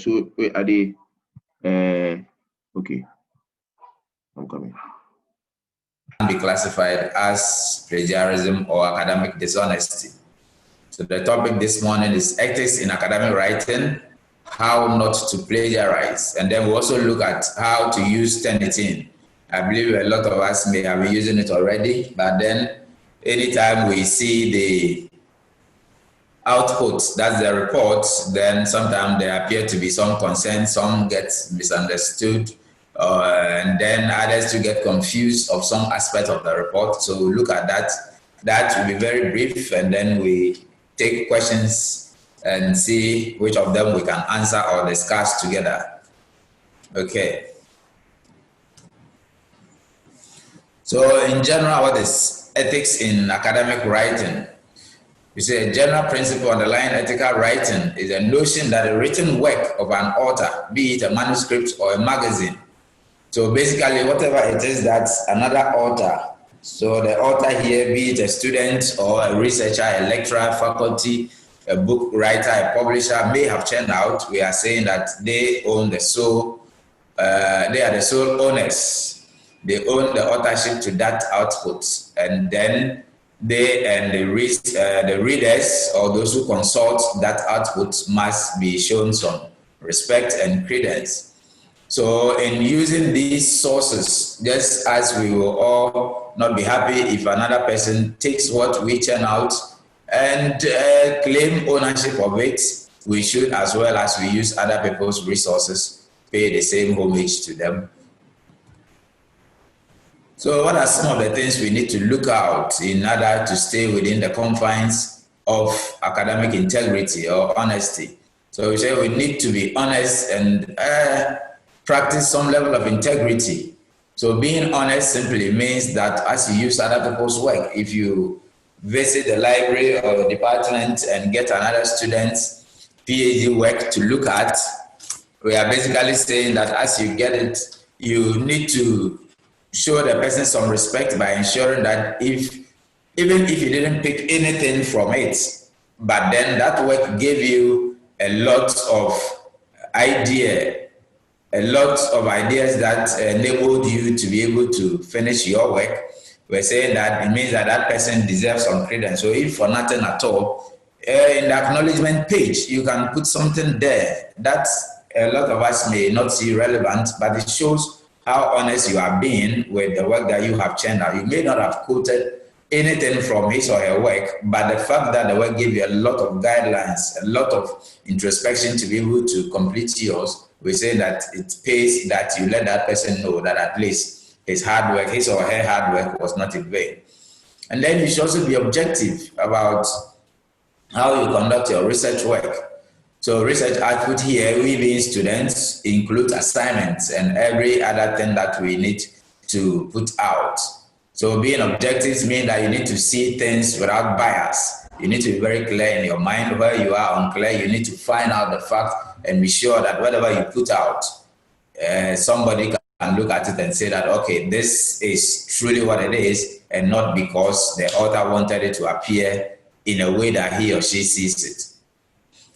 So wait, are they? Okay, I'm coming. Be classified as plagiarism or academic dishonesty. So the topic this morning is ethics in academic writing, how not to plagiarize. And then we also look at how to use TurnItIn. I believe a lot of us may have been using it already, but then anytime we see the output, that's the report, then sometimes there appear to be some concerns, some get misunderstood, and then others to get confused of some aspect of the report. So we look at that. That will be very brief, and then we take questions and see which of them we can answer or discuss together. Okay. So in general, what is ethics in academic writing? You say a general principle underlying ethical writing is a notion that a written work of an author, be it a manuscript or a magazine. So basically, whatever it is that another author, so the author here, be it a student or a researcher, a lecturer, faculty, a book writer, a publisher, may have churned out, we are saying that they own the sole, they are the sole owners. They own the authorship to that output, and then they and the readers or those who consult that output must be shown some respect and credence. So in using these sources, just as we will all not be happy if another person takes what we churn out and claim ownership of it, we should, as well as we use other people's resources, pay the same homage to them. So what are some of the things we need to look out in order to stay within the confines of academic integrity or honesty? So we say we need to be honest and practice some level of integrity. So being honest simply means that as you use other people's work, if you visit the library or the department and get another student's PhD work to look at, we are basically saying that as you get it, you need to show the person some respect by ensuring that even if you didn't pick anything from it, but then that work gave you a lot of ideas that enabled you to be able to finish your work, we're saying that it means that that person deserves some credence. So if for nothing at all, in the acknowledgement page, you can put something there that a lot of us may not see relevant, but it shows how honest you are being with the work that you have churned out. You may not have quoted anything from his or her work, but the fact that the work gave you a lot of guidelines, a lot of introspection to be able to complete yours, we say that it pays that you let that person know that at least his hard work, his or her hard work was not in vain. And then you should also be objective about how you conduct your research work. So research output here, we being students, include assignments and every other thing that we need to put out. So being objective means that you need to see things without bias. You need to be very clear in your mind. Where you are unclear, you need to find out the fact and be sure that whatever you put out, somebody can look at it and say that, okay, this is truly what it is, and not because the author wanted it to appear in a way that he or she sees it.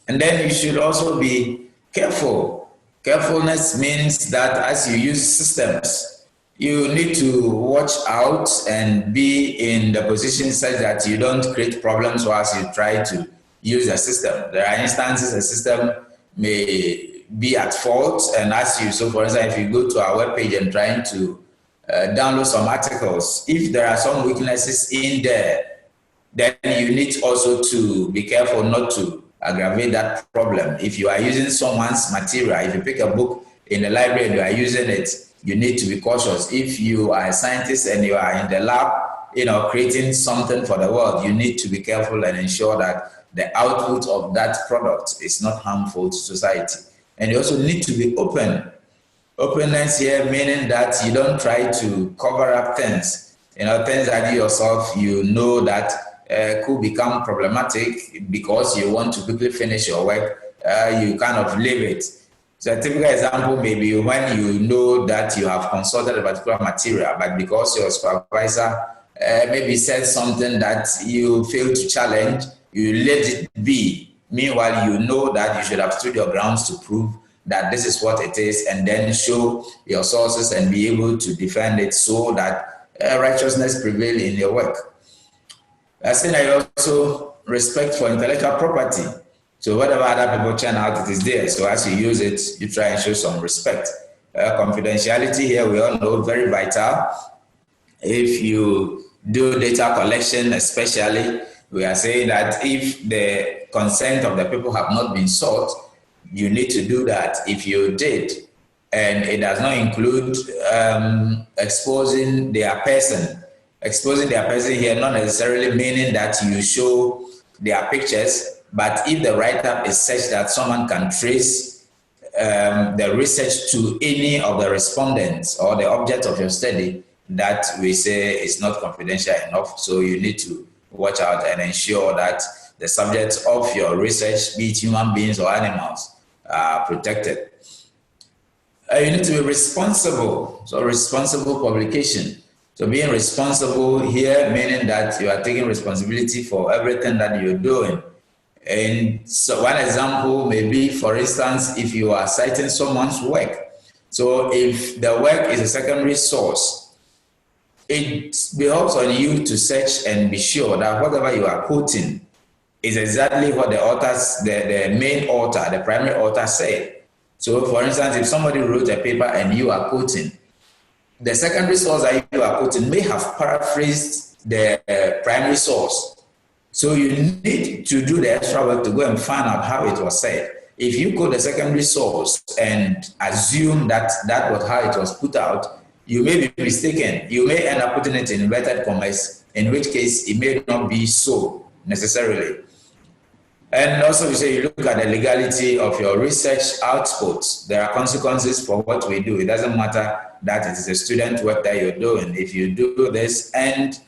And then you should also be careful. Carefulness means that as you use systems, you need to watch out and be in the position such that you don't create problems whilst you try to use the system. There are instances the system may be at fault, and as you, so for instance, if you go to our webpage and trying to download some articles, if there are some weaknesses in there, then you need also to be careful not to aggravate that problem. If you are using someone's material, if you pick a book in the library and you are using it, you need to be cautious. If you are a scientist and you are in the lab, creating something for the world, you need to be careful and ensure that the output of that product is not harmful to society. And you also need to be open. Openness here meaning that you don't try to cover up things, things that you yourself, that could become problematic because you want to quickly finish your work, you kind of leave it. So a typical example may be when you know that you have consulted a particular material, but because your supervisor maybe said something that you failed to challenge, you let it be. Meanwhile, you know that you should have stood your grounds to prove that this is what it is, and then show your sources and be able to defend it so that righteousness prevail in your work. I think I also respect for intellectual property. So whatever other people churn out, it is there. So as you use it, you try and show some respect. Confidentiality here, we all know, very vital. If you do data collection, especially, we are saying that if the consent of the people have not been sought, you need to do that. If you did, and it does not include exposing their person here, not necessarily meaning that you show their pictures, but if the write-up is such that someone can trace the research to any of the respondents or the object of your study, that we say is not confidential enough. So you need to watch out and ensure that the subjects of your research, be it human beings or animals, are protected. You need to be responsible. So responsible publication. So being responsible here, meaning that you are taking responsibility for everything that you're doing. And so one example may be, for instance, if you are citing someone's work. So if the work is a secondary source, it behoves on you to search and be sure that whatever you are quoting is exactly what the authors, the main author, the primary author said. So for instance, if somebody wrote a paper and you are quoting, the secondary source that you are quoting may have paraphrased the primary source. So you need to do the extra work to go and find out how it was said. If you quote the secondary source and assume that that was how it was put out, you may be mistaken. You may end up putting it in inverted commas, in which case it may not be so necessarily. And also, you say you look at the legality of your research outputs. There are consequences for what we do. It doesn't matter that it is a student work that you're doing. If you do this and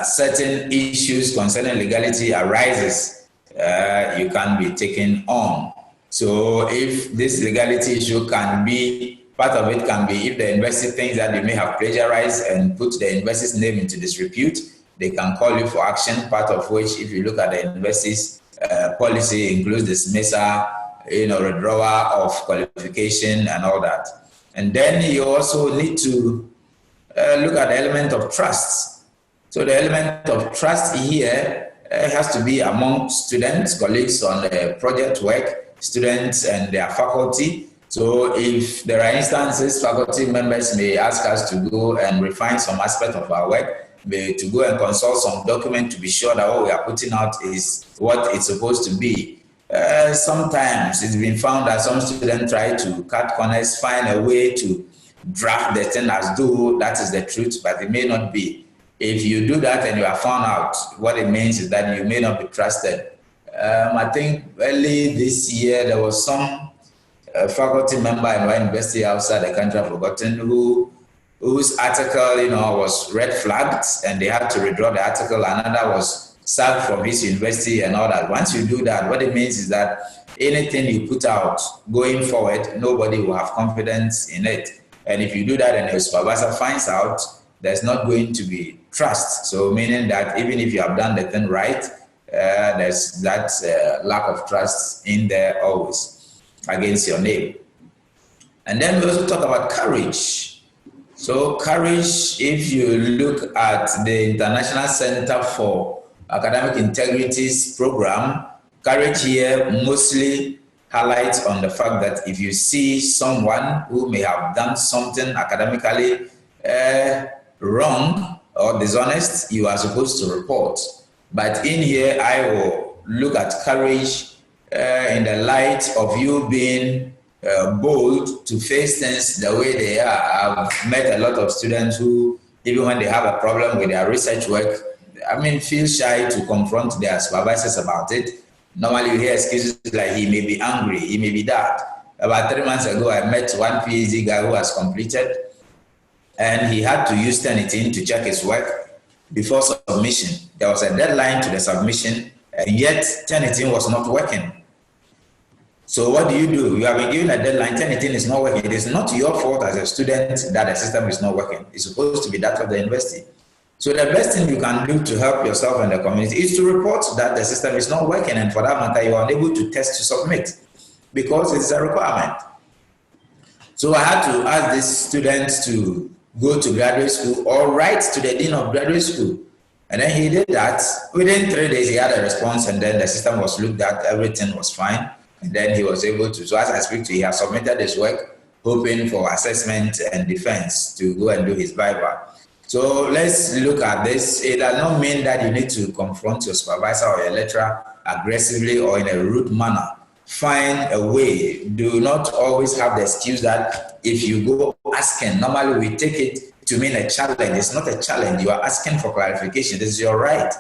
certain issues concerning legality arises, you can be taken on. So if this legality issue can be, part of it can be if the university thinks that you may have plagiarized and put the university's name into disrepute, they can call you for action, part of which, if you look at the university's policy, includes dismissal, withdrawal of qualification and all that. And then you also need to look at the element of trust. So the element of trust here has to be among students, colleagues on the project work, students and their faculty. So if there are instances, faculty members may ask us to go and refine some aspect of our work, to go and consult some document to be sure that what we are putting out is what it's supposed to be. Sometimes it's been found that some students try to cut corners, find a way to draft the thing as though that is the truth, but it may not be. If you do that and you are found out, what it means is that you may not be trusted. I think early this year there was some faculty member in one university outside the country, I've forgotten, whose article, was red flagged, and they had to withdraw the article. Another was sacked from his university and all that. Once you do that, what it means is that anything you put out going forward, nobody will have confidence in it. And if you do that and the supervisor finds out, there's not going to be trust. So meaning that even if you have done the thing right, there's that lack of trust in there always against your name. And then we also talk about courage. So courage, if you look at the International Center for Academic Integrity's program, courage here mostly highlights on the fact that if you see someone who may have done something academically wrong or dishonest, you are supposed to report. But in here, I will look at courage in the light of you being bold to face things the way they are. I've met a lot of students who, even when they have a problem with their research work, feel shy to confront their supervisors about it. Normally you hear excuses like he may be angry, he may be that. About 3 months ago, I met one PhD guy who has completed, and he had to use TurnItIn to check his work before submission. There was a deadline to the submission, and yet TurnItIn was not working. So what do? You have been given a deadline, TurnItIn is not working. It is not your fault as a student that the system is not working. It's supposed to be that of the university. So the best thing you can do to help yourself and the community is to report that the system is not working, and for that matter, you are unable to test to submit. because it's a requirement. So I had to ask these students to go to graduate school or write to the dean of graduate school. And then he did that. Within 3 days, he had a response, and then the system was looked at, everything was fine. And then he was able to, so as I speak to you, he has submitted his work, hoping for assessment and defense to go and do his Viva. So let's look at this. It does not mean that you need to confront your supervisor or your lecturer aggressively or in a rude manner. Find a way. Do not always have the excuse that if you go asking, normally we take it to mean a challenge. It's not a challenge. You are asking for clarification. This is your right.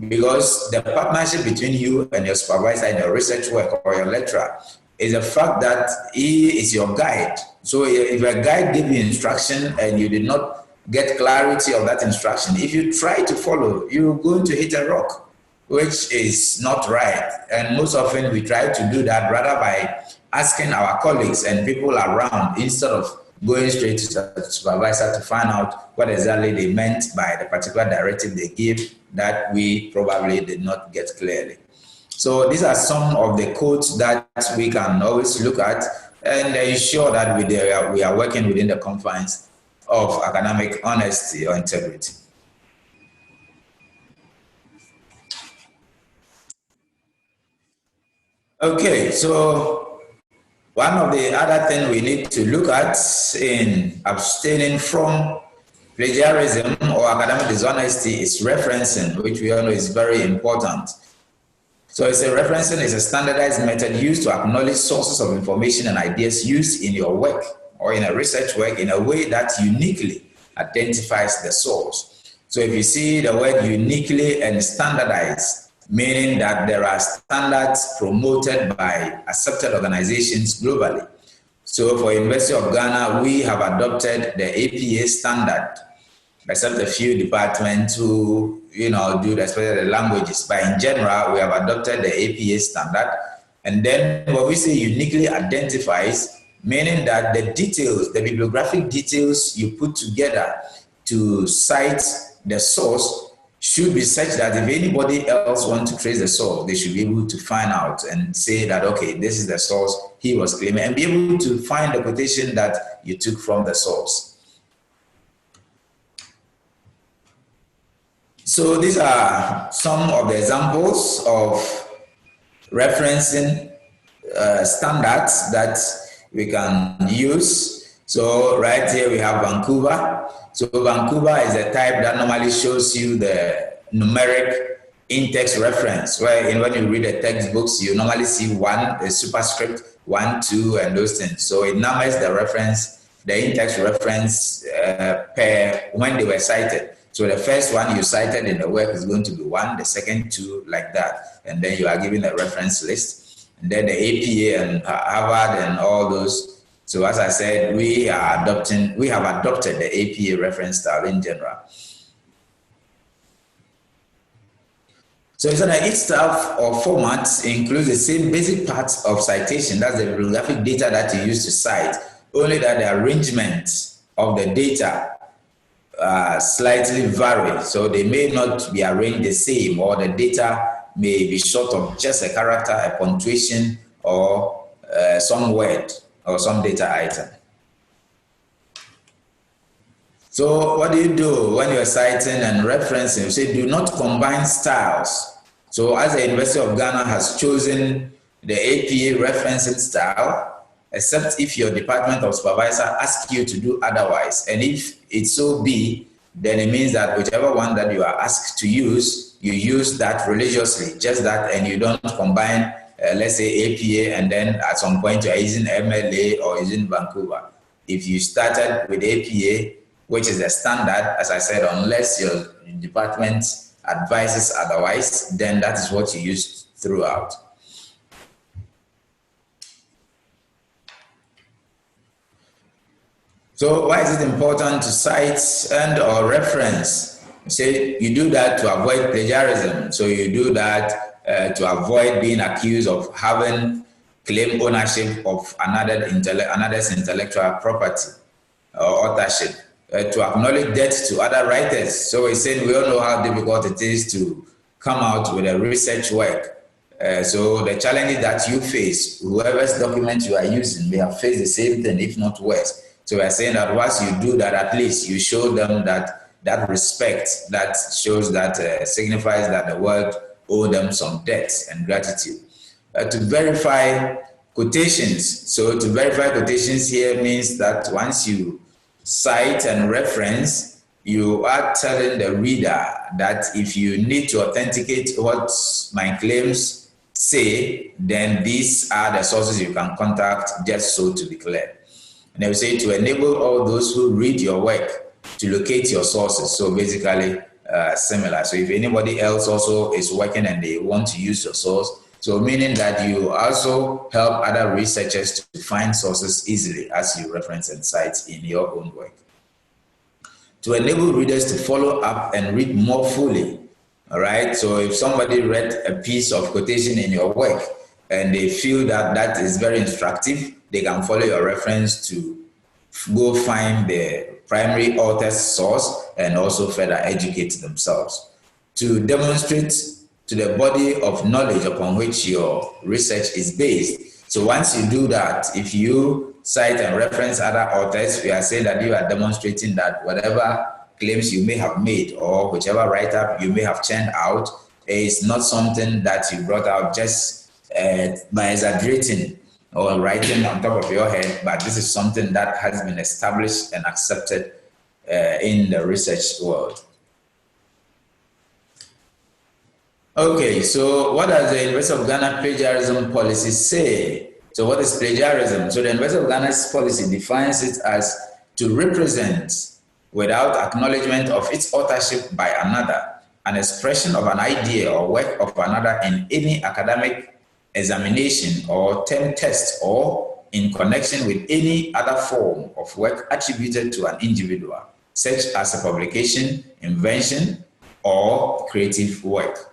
Because the partnership between you and your supervisor in your research work or your lecturer is the fact that he is your guide. So if a guide gave you instruction and you did not get clarity of that instruction, if you try to follow, you're going to hit a rock, which is not right. And most often we try to do that rather by asking our colleagues and people around instead of going straight to the supervisor to find out what exactly they meant by the particular directive they gave that we probably did not get clearly. So these are some of the codes that we can always look at and ensure that we are working within the confines of academic honesty or integrity. Okay, so one of the other things we need to look at in abstaining from plagiarism or academic dishonesty is referencing, which we all know is very important. So referencing is a standardized method used to acknowledge sources of information and ideas used in your work or in a research work in a way that uniquely identifies the source. So if you see the word uniquely and standardized, meaning that there are standards promoted by accepted organizations globally. So for University of Ghana, we have adopted the APA standard, except a few departments who, do especially the languages. But in general, we have adopted the APA standard. And then what we say uniquely identifies, meaning that the details, the bibliographic details you put together to cite the source should be such that if anybody else wants to trace the source, they should be able to find out and say that, okay, this is the source he was claiming, and be able to find the quotation that you took from the source. So these are some of the examples of referencing standards that we can use. So right here we have Vancouver. So Vancouver is a type that normally shows you the numeric in-text reference, where when you read the textbooks, you normally see a superscript, 1, 2, and those things. So it numbers the reference, the in-text reference per when they were cited. So the first one you cited in the work is going to be 1, the second 2, like that. And then you are given a reference list. And then the APA and Harvard and all those. So as I said, we have adopted the APA reference style in general. So it's that each style or format includes the same basic parts of citation. That's the bibliographic data that you use to cite, only that the arrangement of the data slightly vary. So they may not be arranged the same, or the data may be short of just a character, a punctuation, or some word or some data item. So what do you do when you're citing and referencing? You say do not combine styles. So as the University of Ghana has chosen the APA referencing style, except if your department of supervisor asks you to do otherwise. And if it so be, then it means that whichever one that you are asked to use, you use that religiously, just that, and you don't combine let's say APA, and then at some point you are using MLA or using Vancouver. If you started with APA, which is the standard, as I said, unless your department advises otherwise, then that is what you use throughout. So why is it important to cite and or reference? Say you do that to avoid plagiarism. So you do that to avoid being accused of having claim ownership of another's intellectual property or authorship, to acknowledge debt to other writers. So we're saying we all know how difficult it is to come out with a research work So the challenges that you face, whoever's document you are using may have faced the same thing, if not worse. So we are saying that once you do that, at least you show them that respect that shows that signifies that the world owe them some debts and gratitude. To verify quotations. So to verify quotations here means that once you cite and reference, you are telling the reader that if you need to authenticate what my claims say, then these are the sources you can contact, just so to be clear. And they will say to enable all those who read your work to locate your sources. So basically similar. So if anybody else also is working and they want to use your source, so meaning that you also help other researchers to find sources easily as you reference and cite in your own work. To enable readers to follow up and read more fully. All right. So if somebody read a piece of quotation in your work and they feel that that is very instructive, they can follow your reference to go find the primary author's source and also further educate themselves. To demonstrate to the body of knowledge upon which your research is based. So once you do that, if you cite and reference other authors, we are saying that you are demonstrating that whatever claims you may have made or whichever write-up you may have churned out is not something that you brought out just by exaggerating or writing on top of your head, but this is something that has been established and accepted in the research world. Okay, so what does the University of Ghana plagiarism policy say? So what is plagiarism? So the University of Ghana's policy defines it as to represent without acknowledgement of its authorship by another, an expression of an idea or work of another in any academic examination or term test or in connection with any other form of work attributed to an individual, such as a publication, invention, or creative work.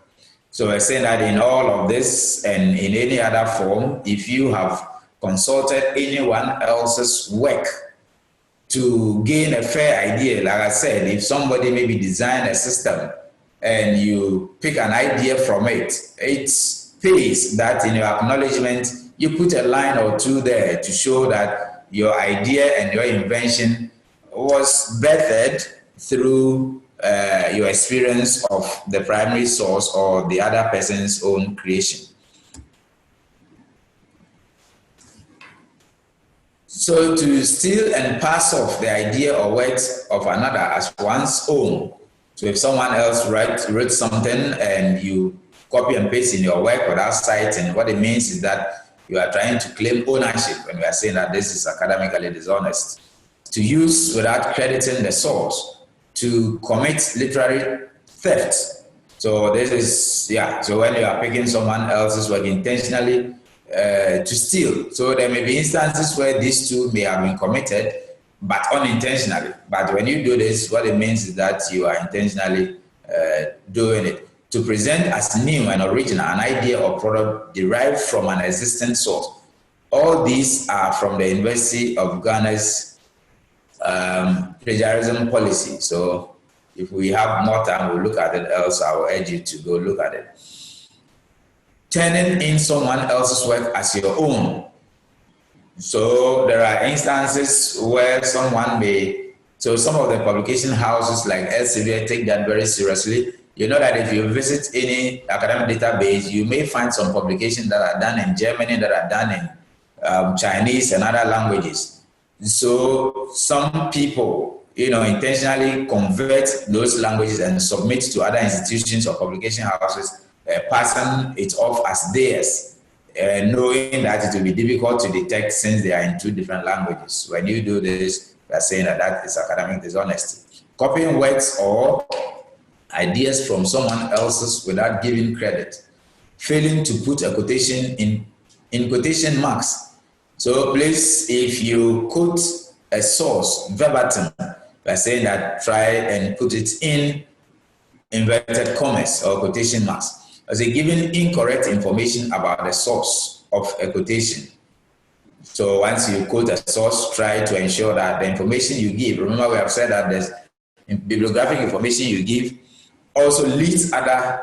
So we're saying that in all of this and in any other form, if you have consulted anyone else's work to gain a fair idea, like I said, if somebody maybe designed a system and you pick an idea from it, it pays that in your acknowledgement, you put a line or two there to show that your idea and your invention was birthed through your experience of the primary source or the other person's own creation. So to steal and pass off the idea or works of another as one's own. So if someone else wrote something and you copy and paste in your work without citing, what it means is that you are trying to claim ownership, and we are saying that this is academically dishonest. To use without crediting the source. To commit literary theft. So this is, yeah, so when you are picking someone else's work intentionally to steal. So there may be instances where these two may have been committed, but unintentionally. But when you do this, what it means is that you are intentionally doing it. To present as new and original an idea or product derived from an existing source. All these are from the University of Ghana's plagiarism policy. So if we have more time, we'll look at it, else I will urge you to go look at it. Turning in someone else's work as your own. So there are instances where someone may, so some of the publication houses like Elsevier take that very seriously. You know that if you visit any academic database, you may find some publications that are done in Germany, that are done in Chinese and other languages. So some people, intentionally convert those languages and submit to other institutions or publication houses, passing it off as theirs, knowing that it will be difficult to detect since they are in two different languages. When you do this, we are saying that that is academic dishonesty. Copying works or ideas from someone else's without giving credit. Failing to put a quotation in quotation marks. So please, if you quote a source verbatim, by saying that try and put it in inverted commas or quotation marks. As a giving incorrect information about the source of a quotation. So once you quote a source, try to ensure that the information you give, remember we have said that there's bibliographic information you give also leads other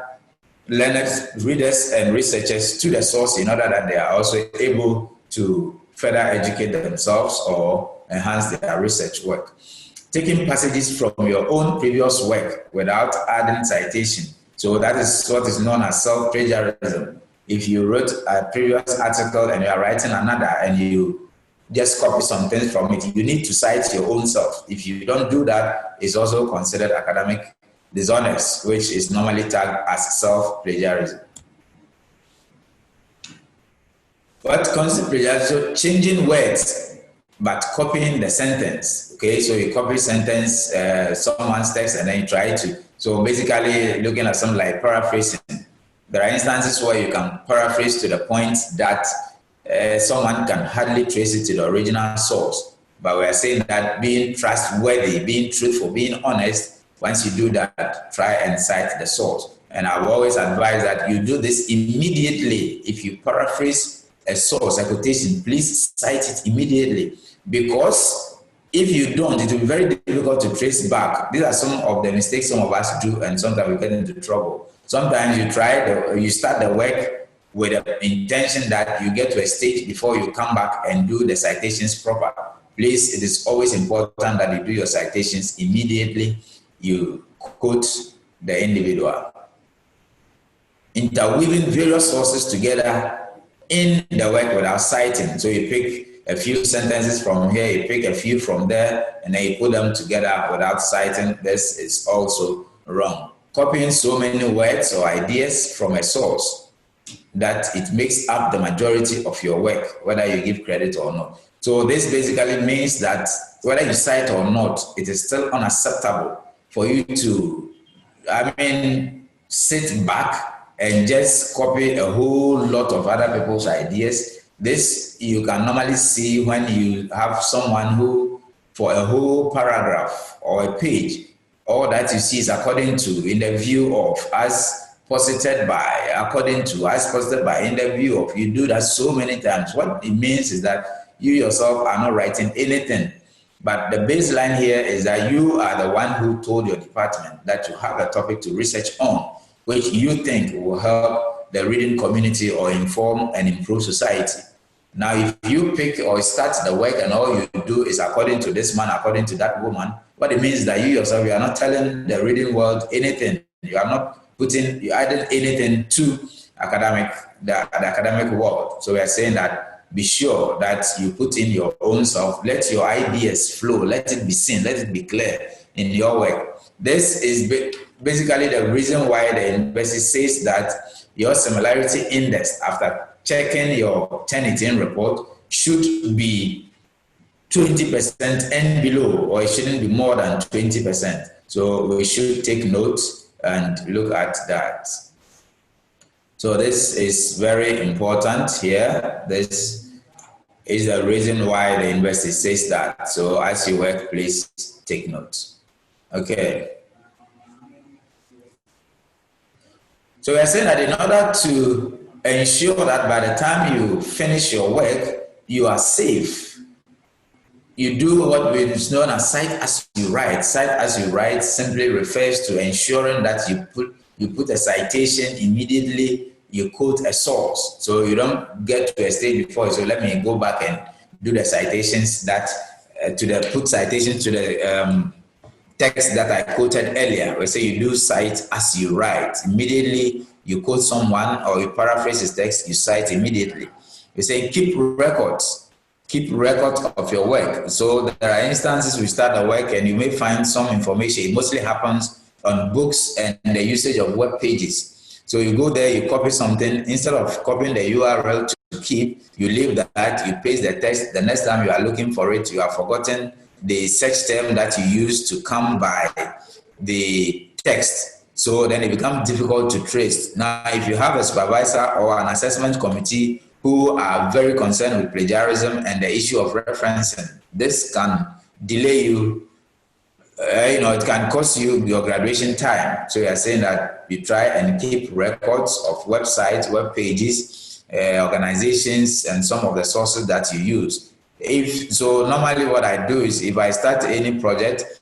learners, readers, and researchers to the source in order that they are also able to further educate themselves or enhance their research work. Taking passages from your own previous work without adding citation. So that is what is known as self-plagiarism. If you wrote a previous article and you are writing another and you just copy some things from it, you need to cite your own self. If you don't do that, it's also considered academic dishonest, which is normally tagged as self-plagiarism. What constitutes plagiarism? Changing words, but copying the sentence. Okay, so you copy sentence, someone's text, and then you try to. So basically, looking at something like paraphrasing. There are instances where you can paraphrase to the point that someone can hardly trace it to the original source. But we are saying that being trustworthy, being truthful, being honest, once you do that, try and cite the source. And I will always advise that you do this immediately. If you paraphrase a source, a quotation, please cite it immediately. Because if you don't, it will be very difficult to trace back. These are some of the mistakes some of us do, and sometimes we get into trouble. Sometimes you start the work with the intention that you get to a stage before you come back and do the citations proper. Please, it is always important that you do your citations immediately you quote the individual. Interweaving various sources together in the work without citing. So you pick a few sentences from here, you pick a few from there, and then you put them together without citing. This is also wrong. Copying so many words or ideas from a source that it makes up the majority of your work, whether you give credit or not. So this basically means that whether you cite or not, it is still unacceptable for you to, sit back and just copy a whole lot of other people's ideas. This you can normally see when you have someone who, for a whole paragraph or a page, all that you see is according to, in the view of, as posited by, according to, as posited by, in the view of. You do that so many times. What it means is that you yourself are not writing anything. But the baseline here is that you are the one who told your department that you have a topic to research on, which you think will help the reading community or inform and improve society. Now, if you pick or start the work and all you do is according to this man, according to that woman, what it means is that you yourself, you are not telling the reading world anything. You are not adding anything to the academic world. So we are saying that be sure that you put in your own self, let your ideas flow, let it be seen, let it be clear in your work. This is basically the reason why the university says that your similarity index, after checking your TurnItIn report, should be 20% and below, or it shouldn't be more than 20%. So we should take note and look at that. So this is very important here. This is the reason why the university says that. So as you work, please take note. Okay. So we are saying that in order to ensure that by the time you finish your work, you are safe, you do what is known as cite as you write. Cite as you write simply refers to ensuring that you put a citation immediately, you quote a source. So you don't get to a stage before, so let me go back and do the citations that, put citations to the text that I quoted earlier. We say you do cite as you write. Immediately you quote someone or you paraphrase his text, you cite immediately. We say keep records of your work. So there are instances we start the work and you may find some information. It mostly happens on books and the usage of web pages. So you go there, you copy something. Instead of copying the URL to keep, you leave that, you paste the text. The next time you are looking for it, you have forgotten the search term that you use to come by the text. So then it becomes difficult to trace. Now, if you have a supervisor or an assessment committee who are very concerned with plagiarism and the issue of referencing, this can delay you. It can cost you your graduation time. So we are saying that you try and keep records of websites, web pages, organizations, and some of the sources that you use. So normally what I do is if I start any project,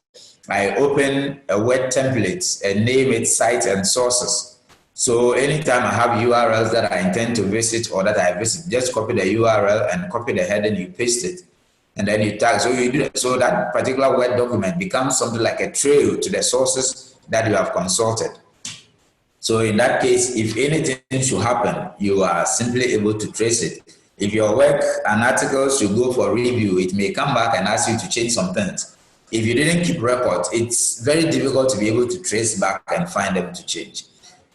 I open a Word template and name it sites and sources. So anytime I have URLs that I intend to visit or that I visit, just copy the URL and copy the heading, you paste it, and then you tag. So you do that. So that particular Word document becomes something like a trail to the sources that you have consulted. So in that case, if anything should happen, you are simply able to trace it. If your work and articles should go for review, it may come back and ask you to change some things. If you didn't keep records, it's very difficult to be able to trace back and find them to change.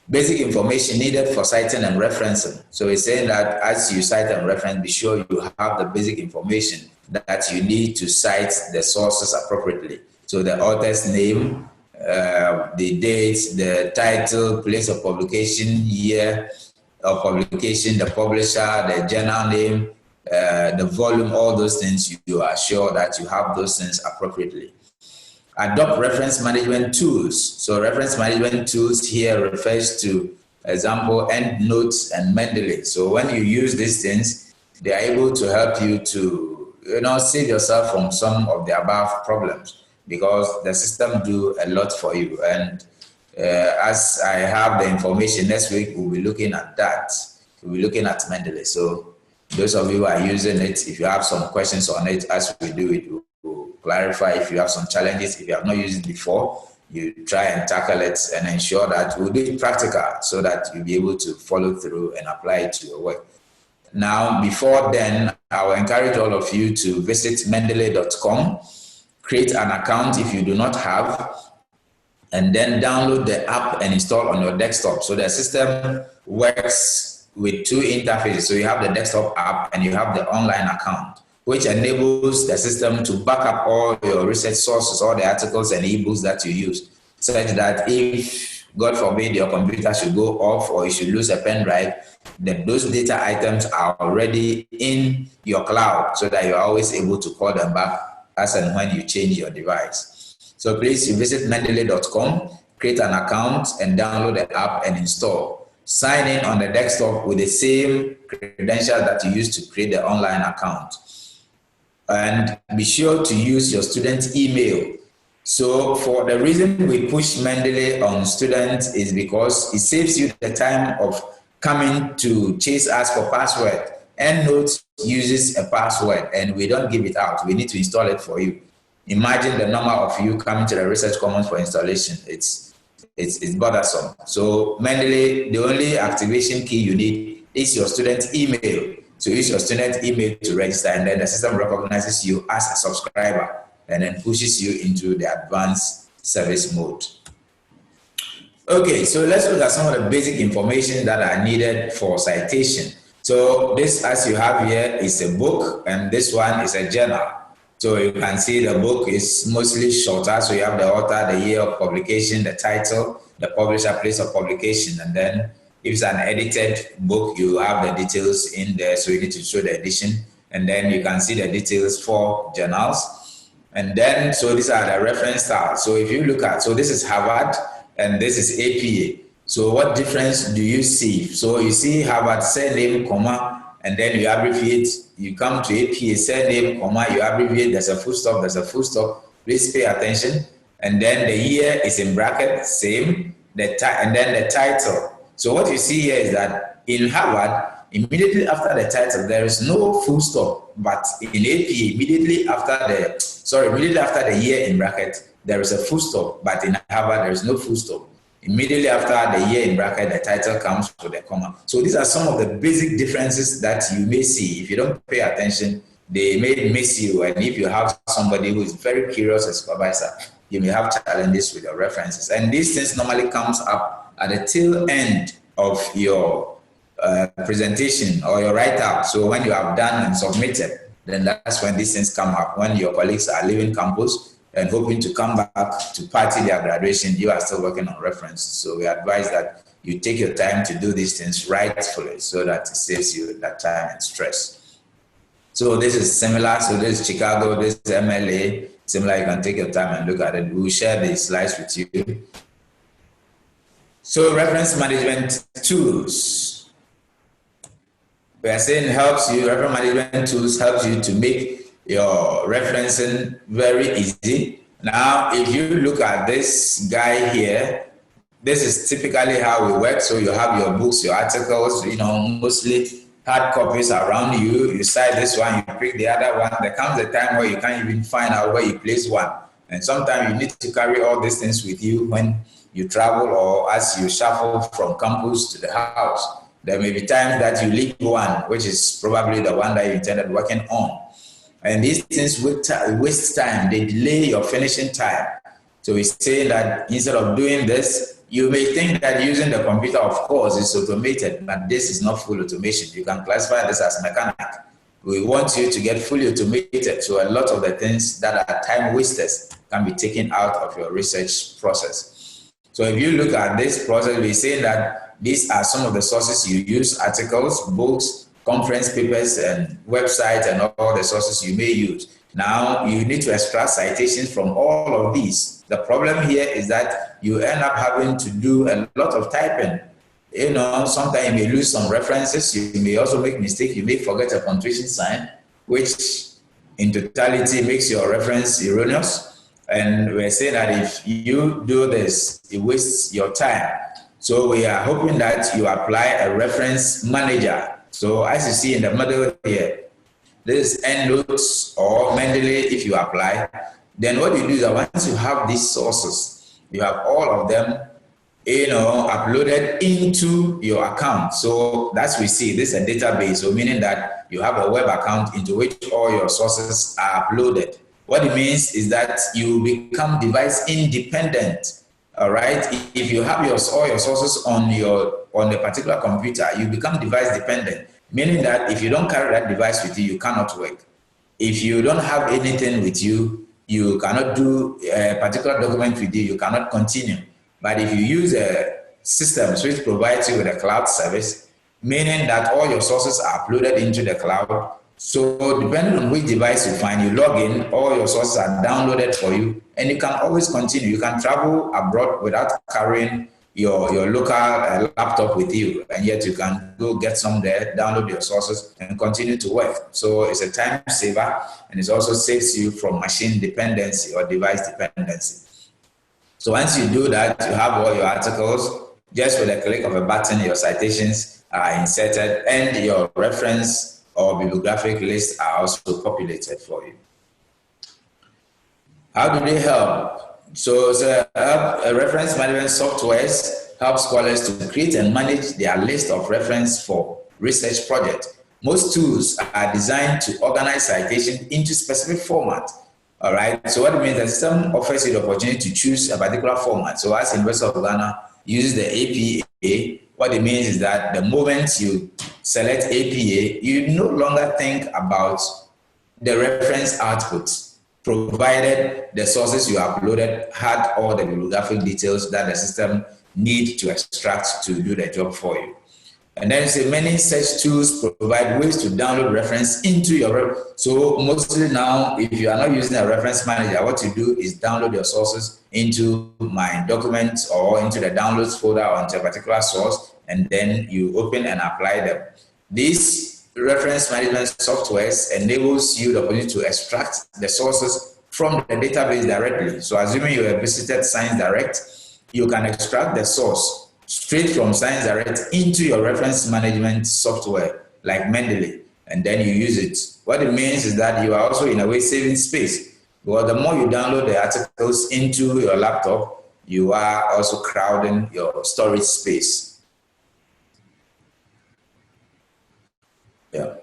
Basic information needed for citing and referencing. So it's saying that as you cite and reference, be sure you have the basic information that you need to cite the sources appropriately. So the author's name, the dates, the title, place of publication, year of publication, the publisher, the journal name, the volume, all those things, you are sure that you have those things appropriately. Adopt reference management tools. So reference management tools here refers to example, EndNotes and Mendeley. So when you use these things, they are able to help you to, save yourself from some of the above problems, because the system do a lot for you. And as I have the information, next week we'll be looking at that. We'll be looking at Mendeley. So those of you who are using it, if you have some questions on it as we do it, we'll clarify. If you have some challenges, if you have not used it before, you try and tackle it and ensure that we'll do it practical so that you'll be able to follow through and apply it to your work. Now, before then, I will encourage all of you to visit mendeley.com, create an account if you do not have, and then download the app and install on your desktop. So the system works with two interfaces. So you have the desktop app and you have the online account, which enables the system to back up all your research sources, all the articles and ebooks that you use, such that if, God forbid, your computer should go off or you should lose a pen drive, then those data items are already in your cloud so that you're always able to call them back as and when you change your device. So please, you visit mendeley.com, create an account and download the app and install. Sign in on the desktop with the same credentials that you used to create the online account. And be sure to use your student email. So for the reason we push Mendeley on students is because it saves you the time of coming to chase us for password. EndNotes uses a password and we don't give it out. We need to install it for you. Imagine the number of you coming to the Research Commons for installation. It's bothersome. So Mendeley, the only activation key you need is your student email. So use your student email to register, and then the system recognizes you as a subscriber and then pushes you into the advanced service mode. Okay, so let's look at some of the basic information that are needed for citation. So this, as you have here, is a book, and this one is a journal. So you can see the book is mostly shorter. So you have the author, the year of publication, the title, the publisher, place of publication, and then if it's an edited book, you have the details in there. So you need to show the edition, and then you can see the details for journals. And then, so these are the reference styles. So if you look at, so this is Harvard and this is APA. So what difference do you see? So you see Harvard surname, comma, and then you abbreviate. You come to APA surname, comma, you abbreviate. There's a full stop. There's a full stop. Please pay attention. And then the year is in bracket, same. And then the title. So what you see here is that in Harvard, immediately after the title, there is no full stop. But in APA, immediately after the year in bracket, there is a full stop. But in Harvard, there is no full stop. Immediately after the year in bracket, the title comes with a comma. So these are some of the basic differences that you may see. If you don't pay attention, they may miss you. And if you have somebody who is very curious as a supervisor, you may have challenges with your references. And these things normally comes up at the tail end of your presentation or your write-up. So when you have done and submitted, then that's when these things come up. When your colleagues are leaving campus and hoping to come back to party their graduation, you are still working on references. So we advise that you take your time to do these things rightfully so that it saves you that time and stress. So this is similar. So this is Chicago, this is MLA. Similar, you can take your time and look at it. We'll share these slides with you. So reference management tools. We are saying reference management tools helps you to make your referencing very easy. Now, if you look at this guy here, this is typically how we work. So you have your books, your articles, mostly hard copies around you. You cite this one, you pick the other one. There comes a time where you can't even find out where you place one. And sometimes you need to carry all these things with you when you travel or as you shuffle from campus to the house. There may be times that you leave one, which is probably the one that you intended working on. And these things waste time. They delay your finishing time. So we say that instead of doing this, you may think that using the computer, of course, is automated, but this is not full automation. You can classify this as mechanic. We want you to get fully automated, so a lot of the things that are time wasters can be taken out of your research process. So if you look at this process, we say that these are some of the sources you use: articles, books, conference papers, and websites, and all the sources you may use. Now, you need to extract citations from all of these. The problem here is that you end up having to do a lot of typing. Sometimes you may lose some references. You may also make mistakes. You may forget a punctuation sign, which in totality makes your reference erroneous. And we're saying that if you do this, it wastes your time. So we are hoping that you apply a reference manager. So as you see in the middle here, this EndNotes or Mendeley, if you apply, then what you do is that once you have these sources, you have all of them, uploaded into your account. So that's we see this is a database, so meaning that you have a web account into which all your sources are uploaded. What it means is that you become device independent. All right. If you have all your sources on a particular computer, you become device dependent, meaning that if you don't carry that device with you, you cannot work. If you don't have anything with you, you cannot do a particular document with you, you cannot continue. But if you use a system which provides you with a cloud service, meaning that all your sources are uploaded into the cloud, so depending on which device you find, you log in, all your sources are downloaded for you, and you can always continue. You can travel abroad without carrying your local laptop with you, and yet you can go get some there, download your sources, and continue to work. So it's a time saver, and it also saves you from machine dependency or device dependency. So once you do that, you have all your articles. Just with a click of a button, your citations are inserted, and your reference or bibliographic lists are also populated for you. How do they help? So a reference management softwares help scholars to create and manage their list of reference for research projects. Most tools are designed to organize citations into specific format. All right. So what it means, the system offers you the opportunity to choose a particular format. So as University of Ghana uses the APA, what it means is that the moment you select APA, you no longer think about the reference output, provided the sources you uploaded had all the bibliographic details that the system needs to extract to do the job for you. And then many such tools provide ways to download reference into your So mostly now, if you are not using a reference manager, what you do is download your sources into my documents or into the downloads folder onto a particular source, and then you open and apply them. These reference management softwares enables you the ability to extract the sources from the database directly. So assuming you have visited Science Direct, you can extract the source straight from Science Direct into your reference management software like Mendeley, and then you use it. What it means is that you are also in a way saving space, because the more you download the articles into your laptop, you are also crowding your storage space. Yeah.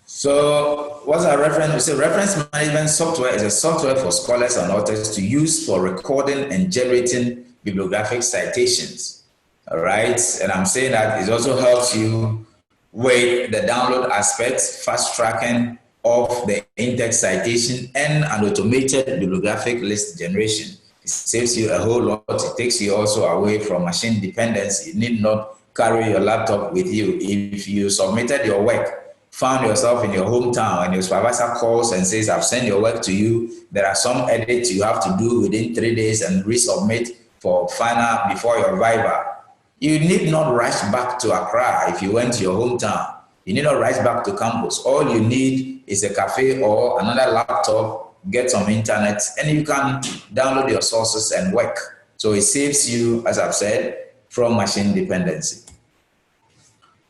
So what's a reference? We say reference management software is a software for scholars and authors to use for recording and generating bibliographic citations. All right. And I'm saying that it also helps you with the download aspect, fast tracking of the in-text citation, and an automated bibliographic list generation. It saves you a whole lot. It takes you also away from machine dependency. You need not carry your laptop with you. If you submitted your work, found yourself in your hometown, and your supervisor calls and says, I've sent your work to you, there are some edits you have to do within 3 days and resubmit for final before your viva. You need not rush back to Accra if you went to your hometown. You need not rush back to campus. All you need is a cafe or another laptop, get some internet, and you can download your sources and work. So it saves you, as I've said, from machine dependency.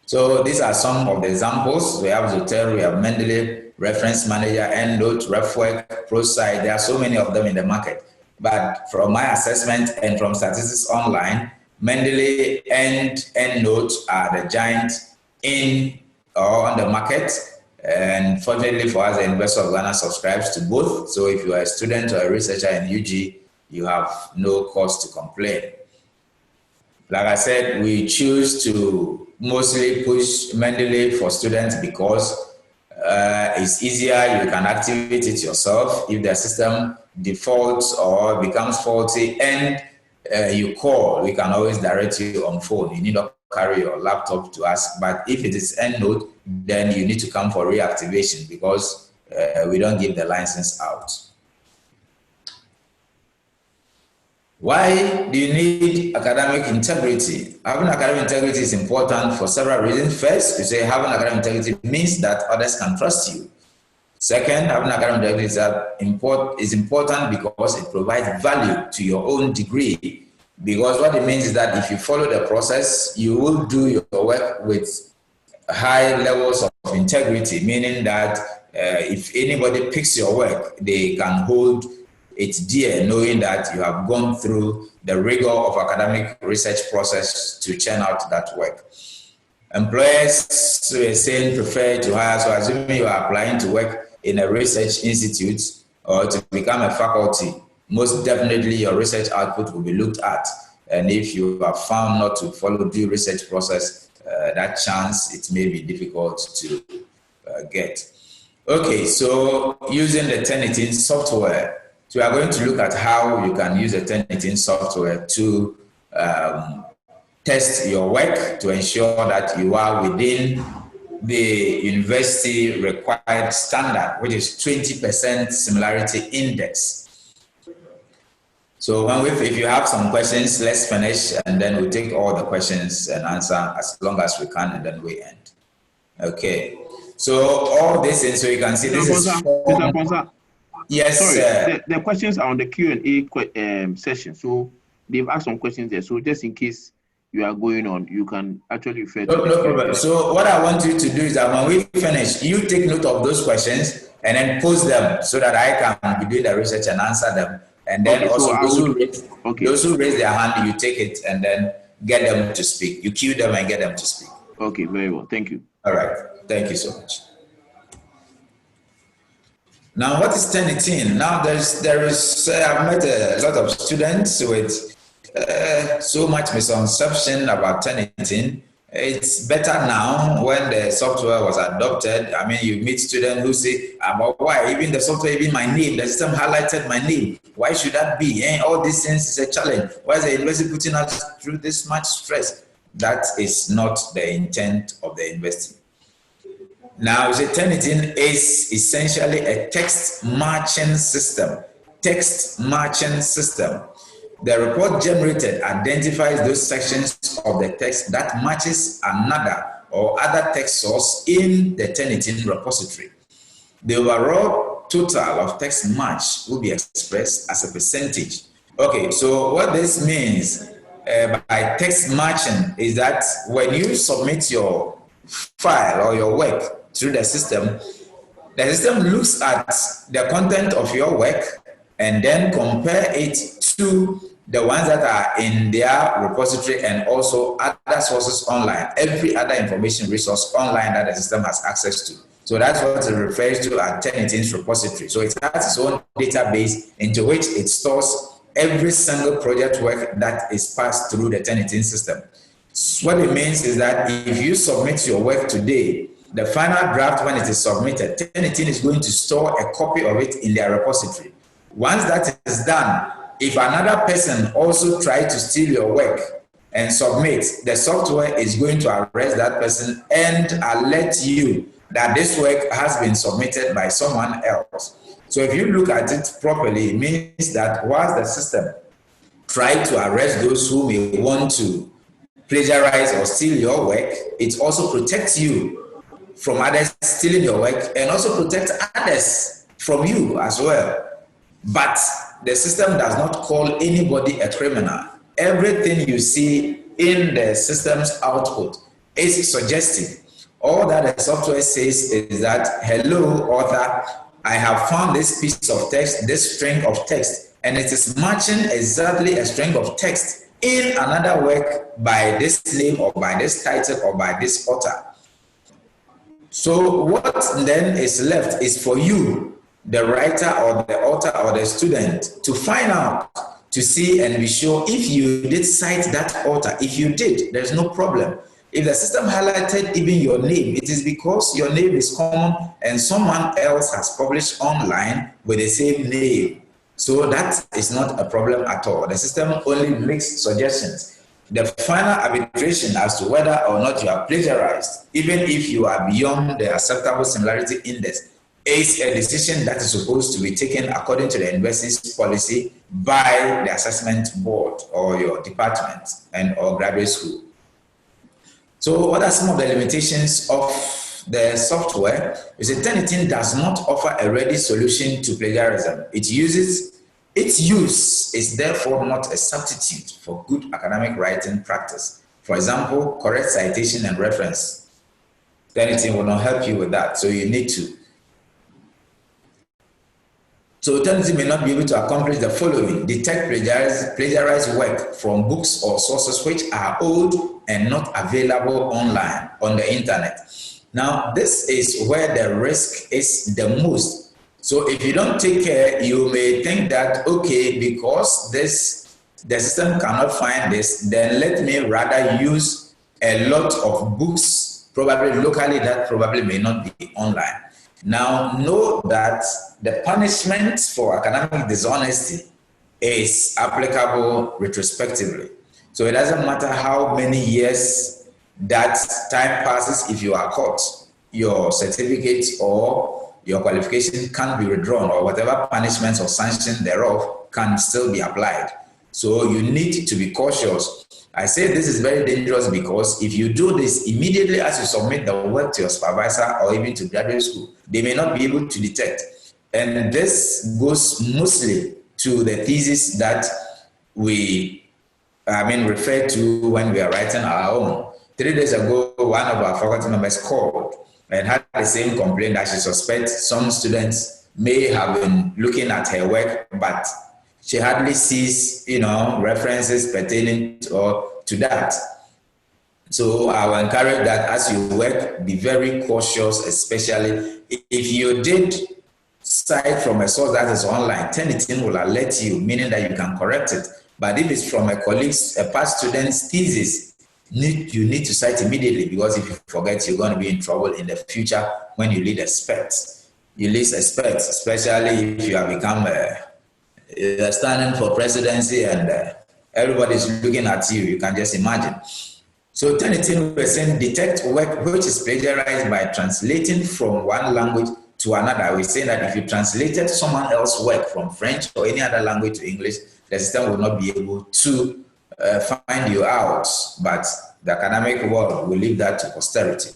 So these are some of the examples. We have Zotero, we have Mendeley, Reference Manager, EndNote, RefWork, ProSci. There are so many of them in the market. But from my assessment and from Statistics Online, Mendeley and EndNote are the giants in or on the market. And fortunately for us, the University of Ghana subscribes to both. So if you are a student or a researcher in UG, you have no cause to complain. Like I said, we choose to mostly push Mendeley for students because it's easier. You can activate it yourself. If the system defaults or becomes faulty and you call, we can always direct you on phone. You need to carry your laptop to ask. But if it is EndNote, then you need to come for reactivation because we don't give the license out. Why do you need academic integrity? Having academic integrity is important for several reasons. First, you say having academic integrity means that others can trust you. Second, having academic integrity is important because it provides value to your own degree. Because what it means is that if you follow the process, you will do your work with high levels of integrity, meaning that if anybody picks your work, they can hold it's dear knowing that you have gone through the rigor of academic research process to churn out that work. Employers, we're saying, prefer to hire, so assuming you are applying to work in a research institute or to become a faculty, most definitely your research output will be looked at. And if you are found not to follow due research process, that chance, it may be difficult to get. Okay, so using the TurnItIn software, so we are going to look at how you can use the TurnItIn software to test your work to ensure that you are within the university required standard, which is 20% similarity index. So if you have some questions, let's finish and then we'll take all the questions and answer as long as we can and then we end. Okay. So all this is, so you can see this is... Yes, sorry, the questions are on the Q&A session. So they've asked some questions there. So just in case you are going on, you can actually refer to no problem. So what I want you to do is that when we finish, you take note of those questions and then post them so that I can be doing the research and answer them. And then also those who raise their hand, you take it and then get them to speak. You cue them and get them to speak. Okay, very well. Thank you. All right. Thank you so much. Now, what is TurnItIn? Now, there is. I've met a lot of students with so much misconception about TurnItIn. It's better now when the software was adopted. I mean, you meet students who say, "But why? Even the software, even my name, the system highlighted my name. Why should that be? All these things is a challenge. Why is the university putting us through this much stress?" That is not the intent of the university. Now, the TurnItIn is essentially a text matching system. Text matching system. The report generated identifies those sections of the text that matches another or other text source in the TurnItIn repository. The overall total of text match will be expressed as a percentage. Okay, so what this means by text matching is that when you submit your file or your work through the system looks at the content of your work and then compare it to the ones that are in their repository and also other sources online, every other information resource online that the system has access to. So that's what it refers to as TurnItIn's repository. So it has its own database into which it stores every single project work that is passed through the TurnItIn system. So what it means is that if you submit your work today, the final draft, when it is submitted, TurnItIn is going to store a copy of it in their repository. Once that is done, if another person also tries to steal your work and submit, the software is going to arrest that person and alert you that this work has been submitted by someone else. So if you look at it properly, it means that whilst the system tries to arrest those who may want to plagiarize or steal your work, it also protects you from others stealing your work and also protect others from you as well. But the system does not call anybody a criminal. Everything you see in the system's output is suggestive. All that the software says is that, hello, author, I have found this piece of text, this string of text, and it is matching exactly a string of text in another work by this name or by this title or by this author. So what then is left is for you, the writer or the author or the student, to find out, to see and be sure if you did cite that author. If you did, there's no problem. If the system highlighted even your name, it is because your name is common and someone else has published online with the same name. So that is not a problem at all. The system only makes suggestions. The final arbitration as to whether or not you are plagiarized, even if you are beyond the acceptable similarity index, is a decision that is supposed to be taken according to the university's policy by the assessment board or your department and or graduate school. So what are some of the limitations of the software? Is that TurnItIn does not offer a ready solution to plagiarism. Its use is therefore not a substitute for good academic writing practice. For example, correct citation and reference. TurnItIn will not help you with that, so you need to. So TurnItIn may not be able to accomplish the following: detect plagiarized work from books or sources which are old and not available online on the internet. Now, this is where the risk is the most. So if you don't take care, you may think that, okay, because the system cannot find this, then let me rather use a lot of books, probably locally, that probably may not be online. Now, know that the punishment for academic dishonesty is applicable retrospectively. So it doesn't matter how many years that time passes, if you are caught, your certificate or your qualification can be withdrawn, or whatever punishments or sanctions thereof can still be applied. So you need to be cautious. I say this is very dangerous because if you do this immediately as you submit the work to your supervisor or even to graduate school, they may not be able to detect. And this goes mostly to the thesis that we refer to when we are writing our own. 3 days ago, one of our faculty members called and had the same complaint that she suspects some students may have been looking at her work, but she hardly sees, references pertaining to that. So I will encourage that as you work, be very cautious, especially if you did cite from a source that is online. TurnItIn will alert you, meaning that you can correct it. But if it's from a colleague's, a past student's thesis, you need to cite immediately, because if you forget, you're going to be in trouble in the future when you lead experts. You lead experts, especially if you have become standing for presidency and everybody's looking at you. You can just imagine. So TurnItIn, we're saying detect work which is plagiarized by translating from one language to another. We're saying that if you translated someone else's work from French or any other language to English, the system will not be able to find you out, but the academic world will leave that to posterity.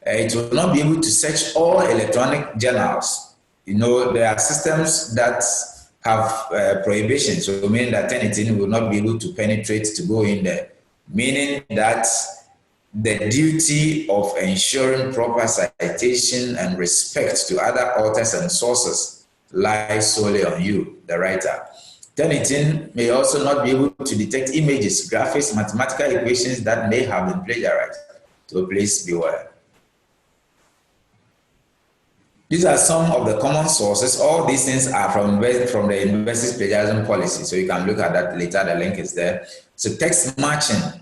It will not be able to search all electronic journals. There are systems that have prohibitions, so meaning that TurnItIn will not be able to penetrate to go in there, meaning that the duty of ensuring proper citation and respect to other authors and sources lies solely on you, the writer. TurnItIn may also not be able to detect images, graphics, mathematical equations that may have been plagiarized. So please beware. These are some of the common sources. All these things are from the university's plagiarism policy, so you can look at that later. The link is there. So text matching.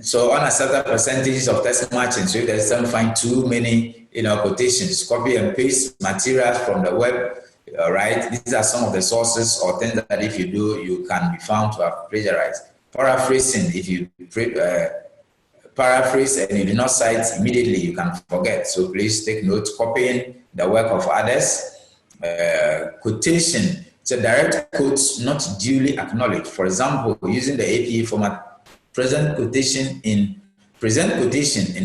So unacceptable percentages of text matching. So if there's some find too many quotations, copy and paste materials from the web. All right, these are some of the sources or things that if you do, you can be found to have plagiarized. Paraphrasing, if you paraphrase and you do not cite immediately, you can forget. So please take note. Copying the work of others. Quotation, so direct quotes not duly acknowledged. For example, using the APA format, present quotation in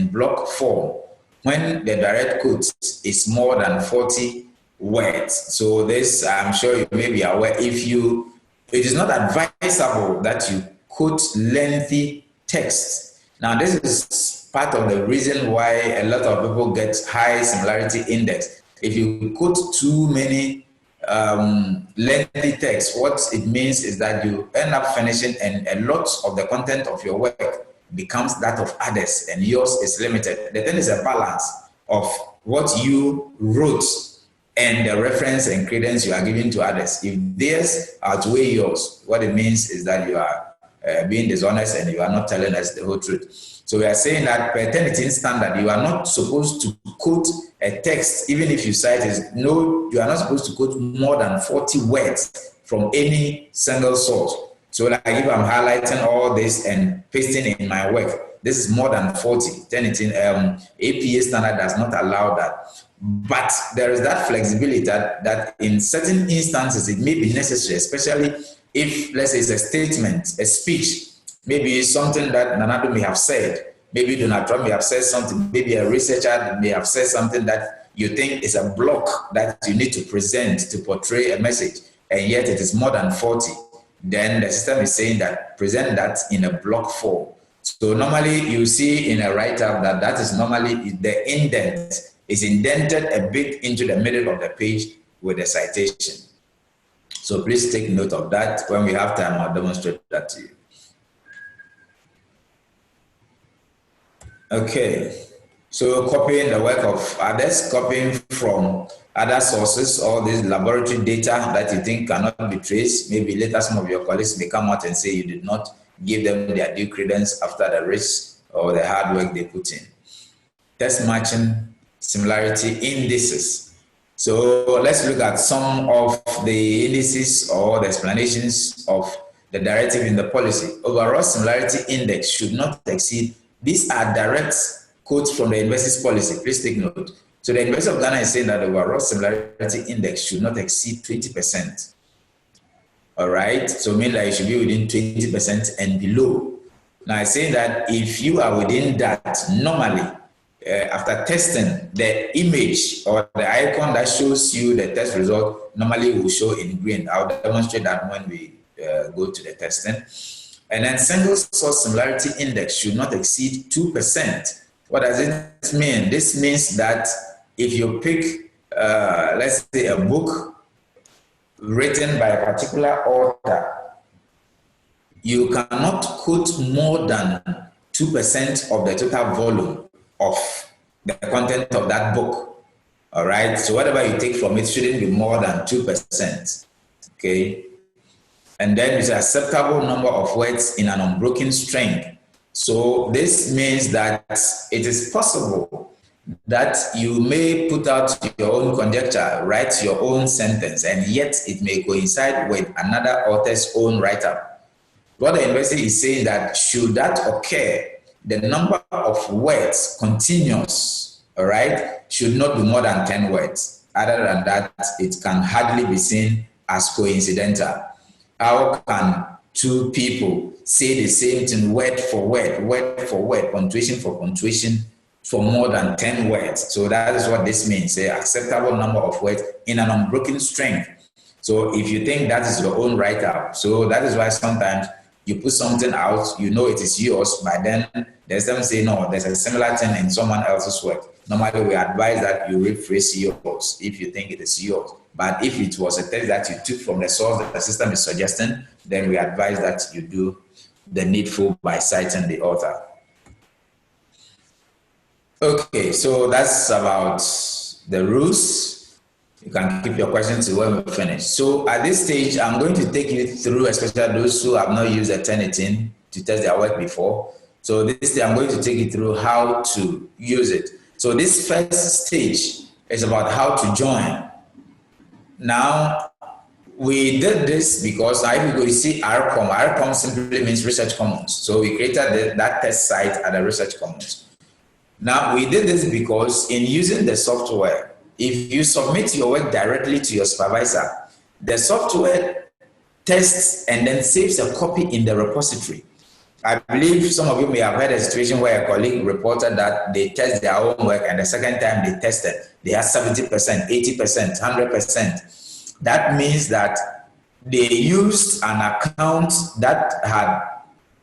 block form when the direct quote is more than 40 words. So this, I'm sure you may be aware, it is not advisable that you quote lengthy text. Now, this is part of the reason why a lot of people get high similarity index. If you quote too many lengthy text, what it means is that you end up finishing and a lot of the content of your work becomes that of others and yours is limited. The thing is a balance of what you wrote and the reference and credence you are giving to others. If theirs outweigh yours, what it means is that you are being dishonest and you are not telling us the whole truth. So we are saying that per TurnItIn standard, you are not supposed to quote a text, even if you cite it. No, you are not supposed to quote more than 40 words from any single source. So like if I'm highlighting all this and pasting in my work, this is more than 40. TurnItIn APA standard does not allow that. But there is that flexibility that in certain instances it may be necessary, especially if, let's say, it's a statement, a speech, maybe something that Nanado may have said, maybe Donald Trump may have said something, maybe a researcher may have said something that you think is a block that you need to present to portray a message, and yet it is more than 40. Then the system is saying that present that in a block form. So normally you see in a write-up that is normally the indent is indented a bit into the middle of the page with a citation. So please take note of that. When we have time, I'll demonstrate that to you. Okay, so copying the work of others, copying from other sources, all these laboratory data that you think cannot be traced. Maybe later some of your colleagues may come out and say you did not give them their due credence after the risk or the hard work they put in. Text matching, similarity indices. So let's look at some of the indices or the explanations of the directive in the policy. Overall similarity index should not exceed. These are direct quotes from the university's policy. Please take note. So the University of Ghana is saying that the overall similarity index should not exceed 20%. All right. So mean that it should be within 20% and below. Now I say that if you are within that, normally, after testing, the image or the icon that shows you the test result normally will show in green. I'll demonstrate that when we go to the testing. And then single source similarity index should not exceed 2%. What does it mean? This means that if you pick, let's say, a book written by a particular author, you cannot quote more than 2% of the total volume of the content of that book. All right. So whatever you take from it shouldn't be more than 2%. Okay. And then it's an acceptable number of words in an unbroken string. So this means that it is possible that you may put out your own conjecture, write your own sentence, and yet it may coincide with another author's own write-up. What the university is saying that should that occur, the number of words continuous, all right, should not be more than 10 words. Other than that, it can hardly be seen as coincidental. How can two people say the same thing word for word, punctuation for punctuation for more than 10 words? So that is what this means, an acceptable number of words in an unbroken string. So if you think that is your own write-up, so that is why sometimes you put something out, you know it is yours, but then there's them say, no, there's a similar thing in someone else's work. Normally, we advise that you rephrase yours if you think it is yours. But if it was a text that you took from the source that the system is suggesting, then we advise that you do the needful by citing the author. Okay, so that's about the rules. You can keep your questions till when we finish. So at this stage, I'm going to take you through, especially those who have not used the TurnItIn to test their work before. So this day, I'm going to take you through how to use it. So this first stage is about how to join. Now, we did this because if you go to see RCOM simply means Research Commons. So we created that test site at the Research Commons. Now, we did this because in using the software, if you submit your work directly to your supervisor, the software tests and then saves a copy in the repository. I believe some of you may have had a situation where a colleague reported that they test their own work and the second time they tested, they had 70%, 80%, 100%. That means that they used an account that had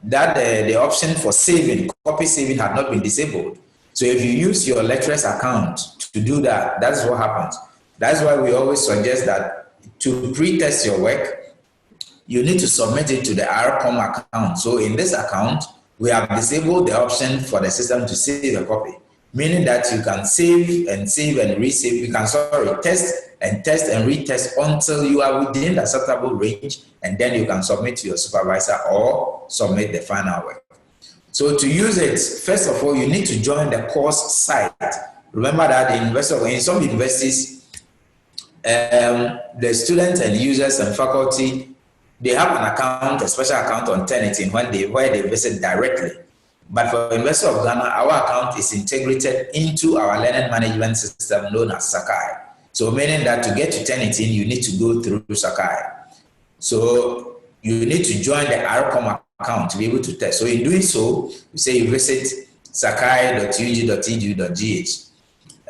the option for saving, copy saving had not been disabled. So if you use your lecturer's account to do that, that's what happens. That's why we always suggest that to pre-test your work, you need to submit it to the RCOM account. So in this account, we have disabled the option for the system to save a copy, meaning that you can save and resave. You can, test and retest until you are within the acceptable range, and then you can submit to your supervisor or submit the final work. So to use it, first of all, you need to join the course site. Remember that in some universities, the students and users and faculty, they have an account, a special account on TurnItIn where they visit directly. But for University of Ghana, our account is integrated into our learning management system known as Sakai. So meaning that to get to TurnItIn, you need to go through Sakai. So you need to join the RCOM account to be able to test. So in doing so, you say you visit sakai.ug.edu.gh.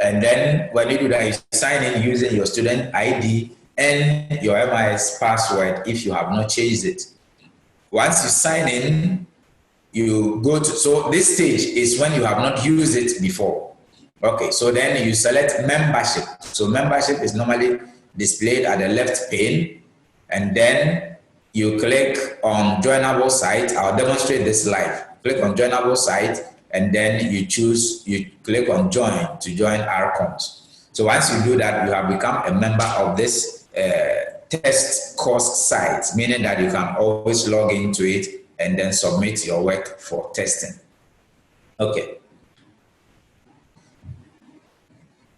And then when you do that, you sign in using your student ID and your MIS password if you have not changed it. Once you sign in, you go to, so this stage is when you have not used it before. Okay, so then you select membership. So membership is normally displayed at the left pane, and then you click on joinable site. I'll demonstrate this live. Click on joinable site, and then you click on join to join RCOMs. So once you do that, you have become a member of this test course site, meaning that you can always log into it and then submit your work for testing. Okay.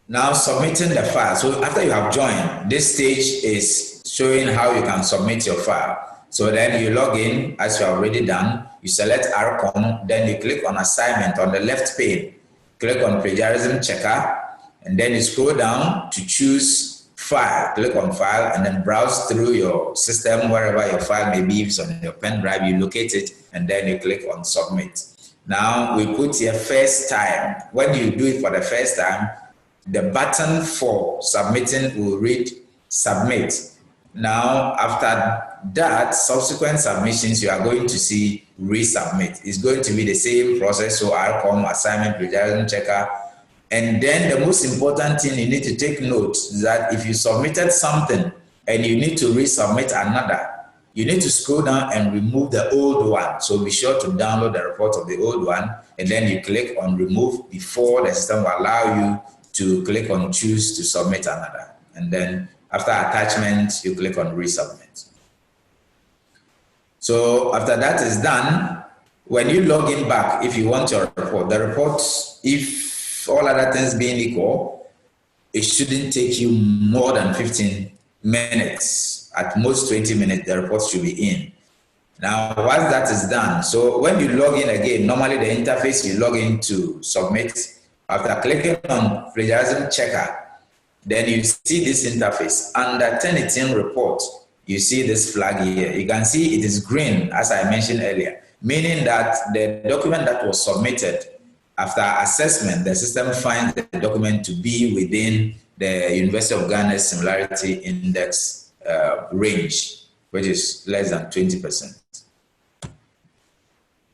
Now submitting the file. So after you have joined, this stage is showing how you can submit your file. So then you log in as you have already done. You select RCOM, then you click on assignment on the left pane. Click on plagiarism checker, and then you scroll down to choose file. Click on file and then browse through your system wherever your file may be. If it's on your pen drive, you locate it and then you click on submit. Now we put here first time. When you do it for the first time, the button for submitting will read submit. Now after that, subsequent submissions, you are going to see resubmit. It's going to be the same process. So RCOM, assignment, plagiarism checker. And then the most important thing you need to take note is that if you submitted something and you need to resubmit another, you need to scroll down and remove the old one. So be sure to download the report of the old one, and then you click on remove before the system will allow you to click on choose to submit another. And then after attachment, you click on resubmit. So after that is done, when you log in back, if you want your report, the report, if all other things being equal, it shouldn't take you more than 15 minutes. At most 20 minutes, the report should be in. Now, once that is done, so when you log in again, normally the interface you log in to submit, after clicking on plagiarism checker, then you see this interface. Under TurnItIn report, you see this flag here. You can see it is green, as I mentioned earlier, meaning that the document that was submitted, after assessment, the system finds the document to be within the University of Ghana's similarity index range, which is less than 20%.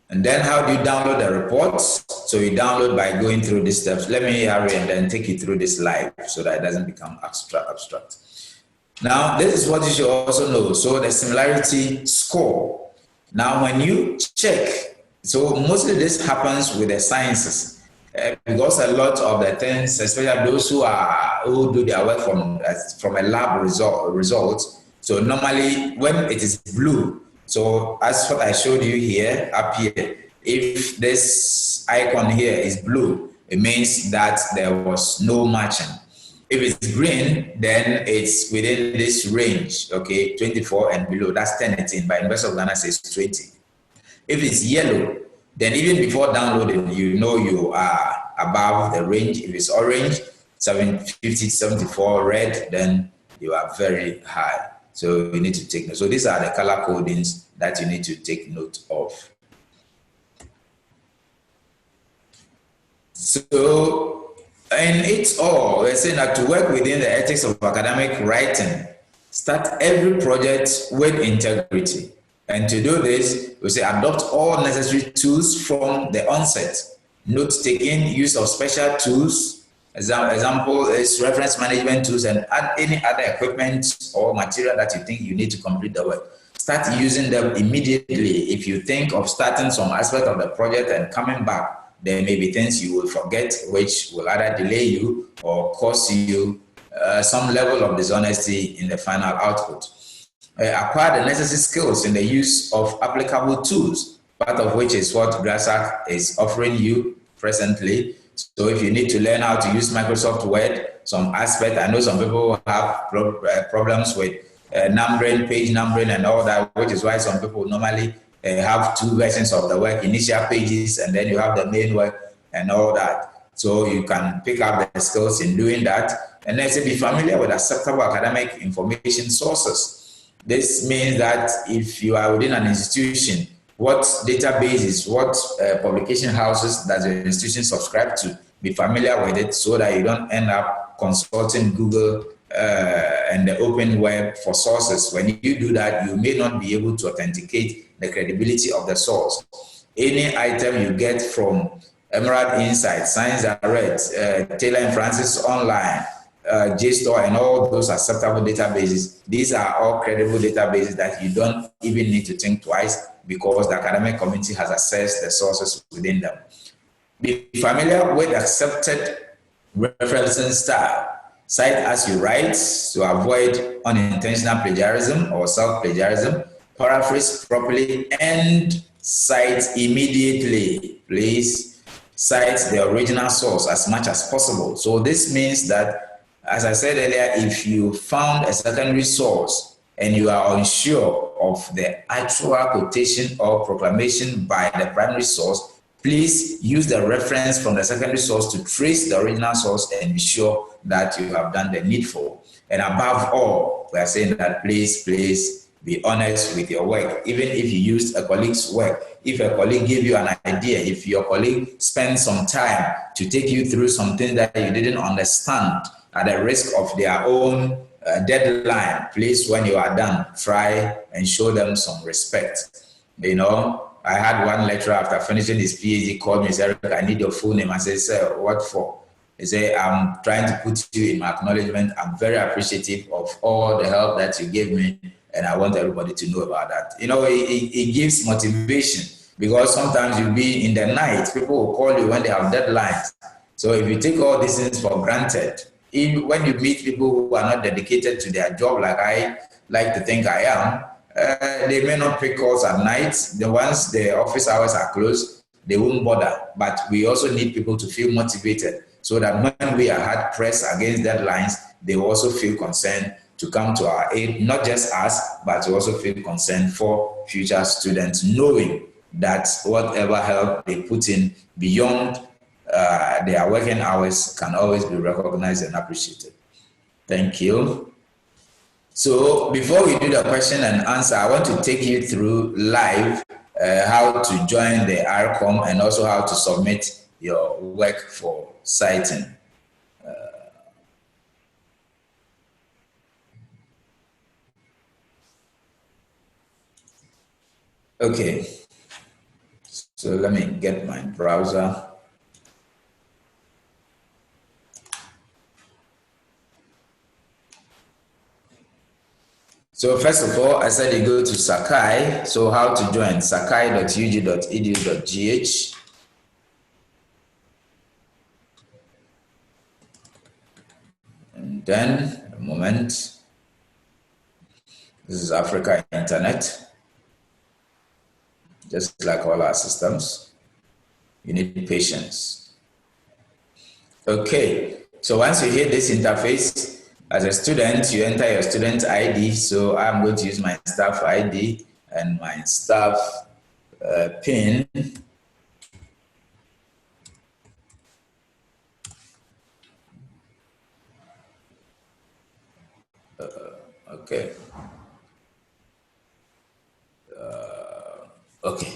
And then how do you download the reports? So you download by going through these steps. Let me hurry and then take you through this live so that it doesn't become abstract. Now, this is what you should also know. So the similarity score. Now, when you check, so mostly this happens with the sciences because a lot of the things, especially those who do their work from a lab result. So normally when it is blue, so as what I showed you here, up here, if this icon here is blue, it means that there was no matching. If it's green, then it's within this range, okay, 24 and below. That's TurnItIn, but University of Ghana says 20. If it's yellow, then even before downloading, you know you are above the range. If it's orange, 750 to 74, red, then you are very high. So you need to take note. So these are the color codings that you need to take note of. So, in it all, we're saying that to work within the ethics of academic writing, start every project with integrity. And to do this, we say adopt all necessary tools from the onset. Note-taking, use of special tools. Example is reference management tools, and add any other equipment or material that you think you need to complete the work. Start using them immediately. If you think of starting some aspect of the project and coming back, there may be things you will forget, which will either delay you or cause you some level of dishonesty in the final output. Acquire the necessary skills in the use of applicable tools, part of which is what GRASAG is offering you presently. So if you need to learn how to use Microsoft Word, some aspect, I know some people have problems with numbering, page numbering and all that, which is why some people normally have two versions of the work, initial pages, and then you have the main work and all that. So you can pick up the skills in doing that. And then say be familiar with acceptable academic information sources. This means that if you are within an institution, what databases, what publication houses does your institution subscribe to? Be familiar with it so that you don't end up consulting Google and the open web for sources. When you do that, you may not be able to authenticate the credibility of the source. Any item you get from Emerald Insight, Science Direct, Taylor and Francis Online, JSTOR, and all those acceptable databases, these are all credible databases that you don't even need to think twice because the academic community has assessed the sources within them. Be familiar with accepted referencing style. Cite as you write to avoid unintentional plagiarism or self-plagiarism. Paraphrase properly and cite immediately. Please cite the original source as much as possible. So this means that, as I said earlier, if you found a secondary source and you are unsure of the actual quotation or proclamation by the primary source, please use the reference from the secondary source to trace the original source and be sure that you have done the needful. And above all, we are saying that please be honest with your work. Even if you used a colleague's work, if a colleague gave you an idea, if your colleague spent some time to take you through something that you didn't understand at the risk of their own deadline, please, when you are done, try and show them some respect. You know, I had one lecturer after finishing his PhD called me and said, I need your full name. I said, sir, what for? He said, I'm trying to put you in my acknowledgement. I'm very appreciative of all the help that you gave me, and I want everybody to know about that. You know, it gives motivation because sometimes you'll be in the night, people will call you when they have deadlines. So if you take all these things for granted, when you meet people who are not dedicated to their job like I like to think I am, they may not pick calls at night. Once the office hours are closed, they won't bother. But we also need people to feel motivated so that when we are hard pressed against deadlines, they will also feel concerned to come to our aid, not just us, but to also feel concerned for future students, knowing that whatever help they put in beyond their working hours can always be recognized and appreciated. Thank you. So before we do the question and answer, I want to take you through live how to join the RCOM and also how to submit your work for citing. Okay, so let me get my browser. So first of all, I said you go to Sakai. So how to join? sakai.ug.edu.gh. And then, a moment. This is Africa Internet. Just like all our systems, you need patience. Okay, so once you hit this interface, as a student, you enter your student ID. So I'm going to use my staff ID and my staff PIN. Okay. Okay.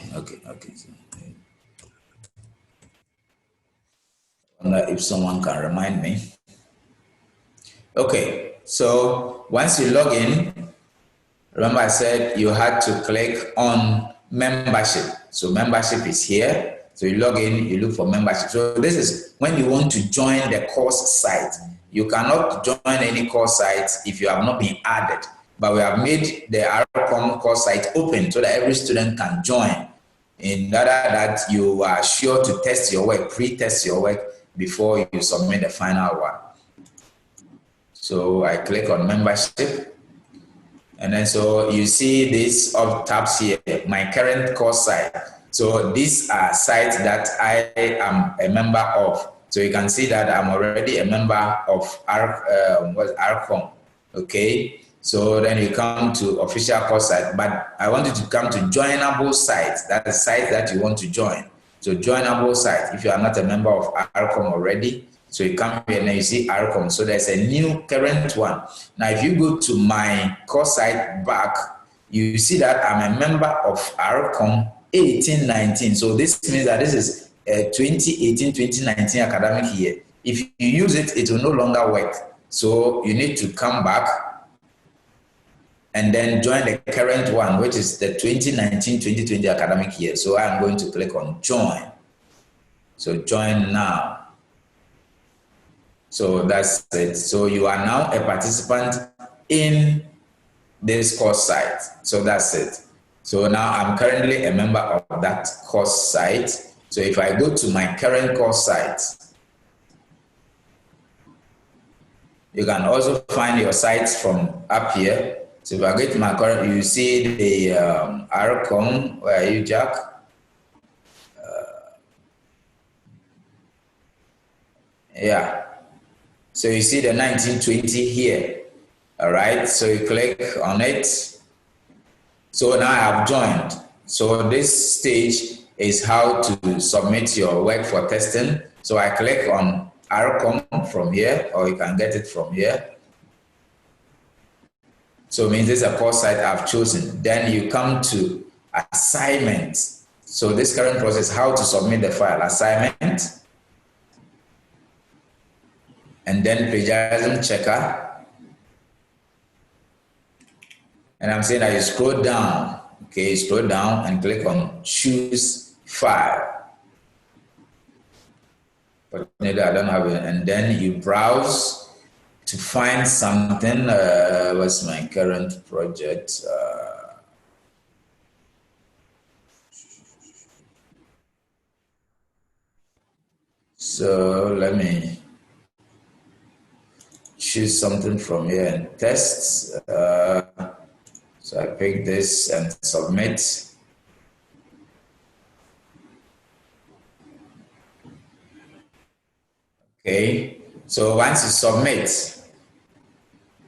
wonder if someone can remind me. Okay, so once you log in, remember I said you had to click on membership. So membership is here. So you log in, you look for membership. So this is when you want to join the course site. You cannot join any course site if you have not been added. But we have made the RCOM course site open so that every student can join. In order that you are sure to test your work, pre-test your work before you submit the final one. So I click on membership. And then so you see these up tabs here, my current course site. So these are sites that I am a member of. So you can see that I'm already a member of RCOM. Okay. So then you come to official course site, but I want you to come to joinable sites. That's the site that you want to join. So joinable site, if you are not a member of RCOM already, so you come here and then you see RCOM. So there's a new current one. Now, if you go to my course site back, you see that I'm a member of RCOM 18-19. So this means that this is a 2018-2019 academic year. If you use it, it will no longer work. So you need to come back and then join the current one, which is the 2019-2020 academic year. So I'm going to click on join. So join now. So that's it. So you are now a participant in this course site. So that's it. So now I'm currently a member of that course site. So if I go to my current course site, you can also find your sites from up here. So if I go to my current, you see the RCOM, where are you, Jack? Yeah. So you see the 1920 here. All right. So you click on it. So now I have joined. So this stage is how to submit your work for testing. So I click on RCOM from here, or you can get it from here. So it means this is a course site I've chosen. Then you come to assignment. So this current process, how to submit the file, assignment, and then plagiarism checker. And I'm saying that you scroll down, okay, scroll down and click on choose file. But maybe I don't have it. And then you browse to find something. What's my current project? So let me choose something from here and test. So I pick this and submit. Okay, so once you submit,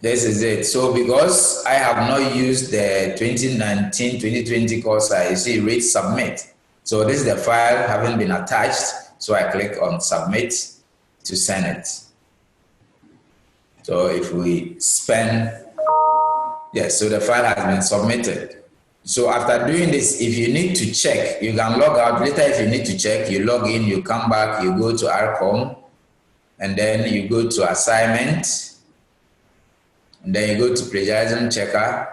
this is it. So because I have not used the 2019-2020 course, I see read submit. So this is the file having been attached. So I click on submit to send it. So if we spend, yes, so the file has been submitted. So after doing this, if you need to check, you can log out. Later, if you need to check, you log in, you come back, you go to RCOM, and then you go to assignment, and then you go to plagiarism checker.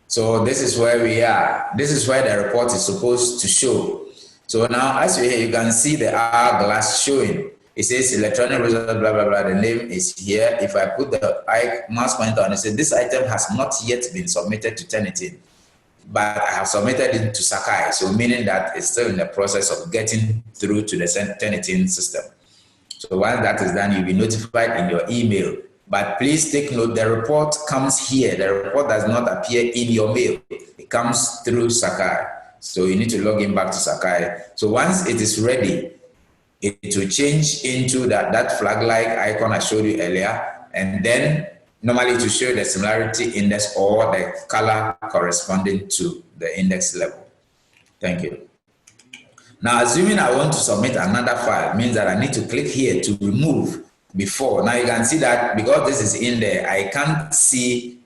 So this is where we are. This is where the report is supposed to show. So now, as you hear, you can see the hourglass showing. It says electronic result, blah, blah, blah. The name is here. If I put the mouse pointer on it, say this item has not yet been submitted to TurnItIn, but I have submitted it to Sakai. So meaning that it's still in the process of getting through to the TurnItIn system. So once that is done, you'll be notified in your email. But please take note, the report comes here. The report does not appear in your mail. It comes through Sakai. So you need to log in back to Sakai. So once it is ready, it will change into that flag-like icon I showed you earlier. And then normally to show the similarity index or the color corresponding to the index level. Thank you. Now, assuming I want to submit another file, means that I need to click here to remove before. Now you can see that because this is in there, I can't see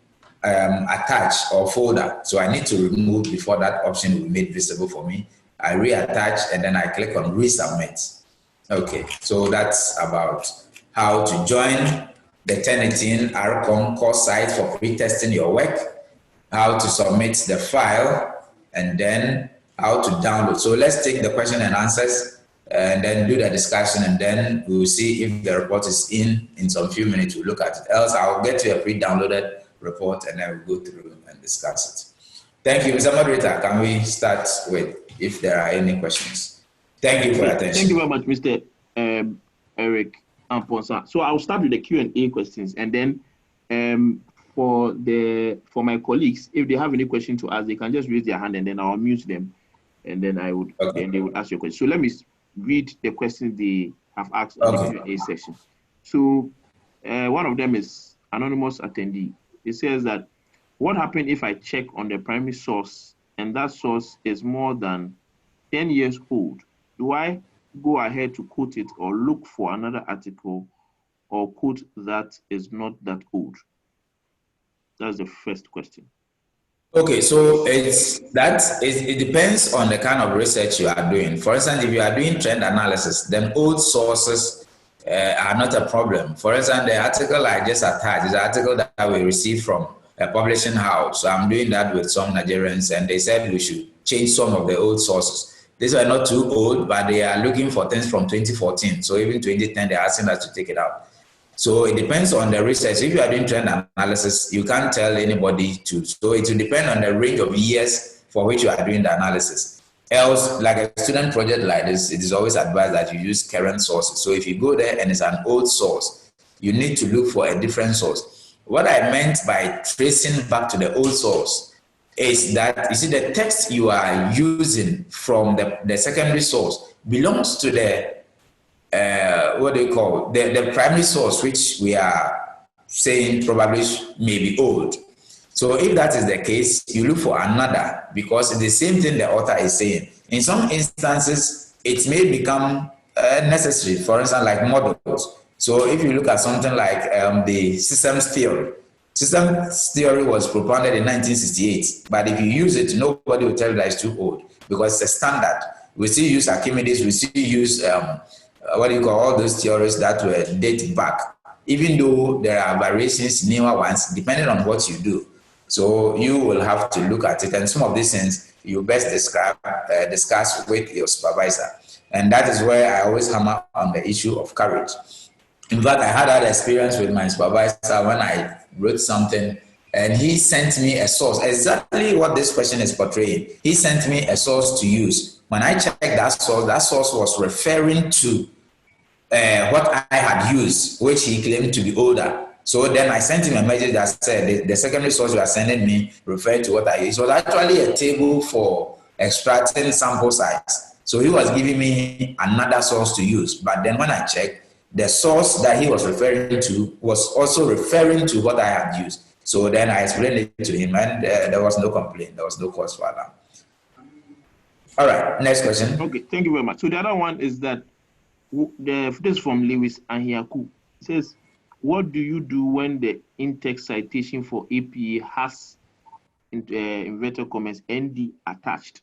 attach or folder. So I need to remove before that option will be made visible for me. I reattach, and then I click on resubmit. Okay, so that's about how to join the TurnItIn ARCOM course site for pre-testing your work, how to submit the file, and then how to download. So let's take the question and answers and then do the discussion, and then we'll see if the report is in some few minutes. We'll look at it. Else, I'll get you a pre-downloaded report, and then we'll go through and discuss it. Thank you. Mr. Moderator, can we start with if there are any questions? Thank you for your attention. Thank you very much, Mr. Eric Amponsa. So I'll start with the Q&A questions, and then for my colleagues, if they have any question to ask, they can just raise their hand, and then I'll mute them, and then then they would ask your question. So let me read the questions they have asked in the Q&A session. So one of them is anonymous attendee. It says that, what happens if I check on the primary source and that source is more than 10 years old? Do I go ahead to quote it or look for another article or quote that is not that old? That's the first question. Okay, so it depends on the kind of research you are doing. For instance, if you are doing trend analysis, then old sources are not a problem. For instance, the article I just attached is an article that we received from a publishing house. So I'm doing that with some Nigerians, and they said we should change some of the old sources. These are not too old, but they are looking for things from 2014. So even 2010, they're asking us to take it out. So it depends on the research. If you are doing trend analysis, you can't tell anybody to. So it will depend on the range of years for which you are doing the analysis. Else, like a student project like this, it is always advised that you use current sources. So if you go there and it's an old source, you need to look for a different source. What I meant by tracing back to the old source is that, you see, the text you are using from the secondary source belongs to the the primary source, which we are saying probably may be old. So if that is the case, you look for another, because it's the same thing the author is saying. In some instances, it may become necessary, for instance, like models. So if you look at something like the systems theory, systems theory was propounded in 1968, but if you use it, nobody will tell you that it's too old, because it's a standard. We still use Archimedes, we still use all those theories that were dated back, even though there are variations, newer ones, depending on what you do. So you will have to look at it, and some of these things you best discuss with your supervisor. And that is where I always hammer on the issue of courage. In fact, I had that experience with my supervisor when I wrote something, and he sent me a source, exactly what this question is portraying. He sent me a source to use. When I checked that source was referring to what I had used, which he claimed to be older. So then I sent him a message that said, the secondary source you are sending me referred to what I used. It was actually a table for extracting sample size. So he was giving me another source to use. But then when I checked, the source that he was referring to was also referring to what I had used. So then I explained it to him, and there was no complaint. There was no cause for alarm. All right, next question. Okay, thank you very much. So the other one is that, this is from Lewis Ahiaku. It says, what do you do when the in-text citation for APA has, inverted commas, ND attached?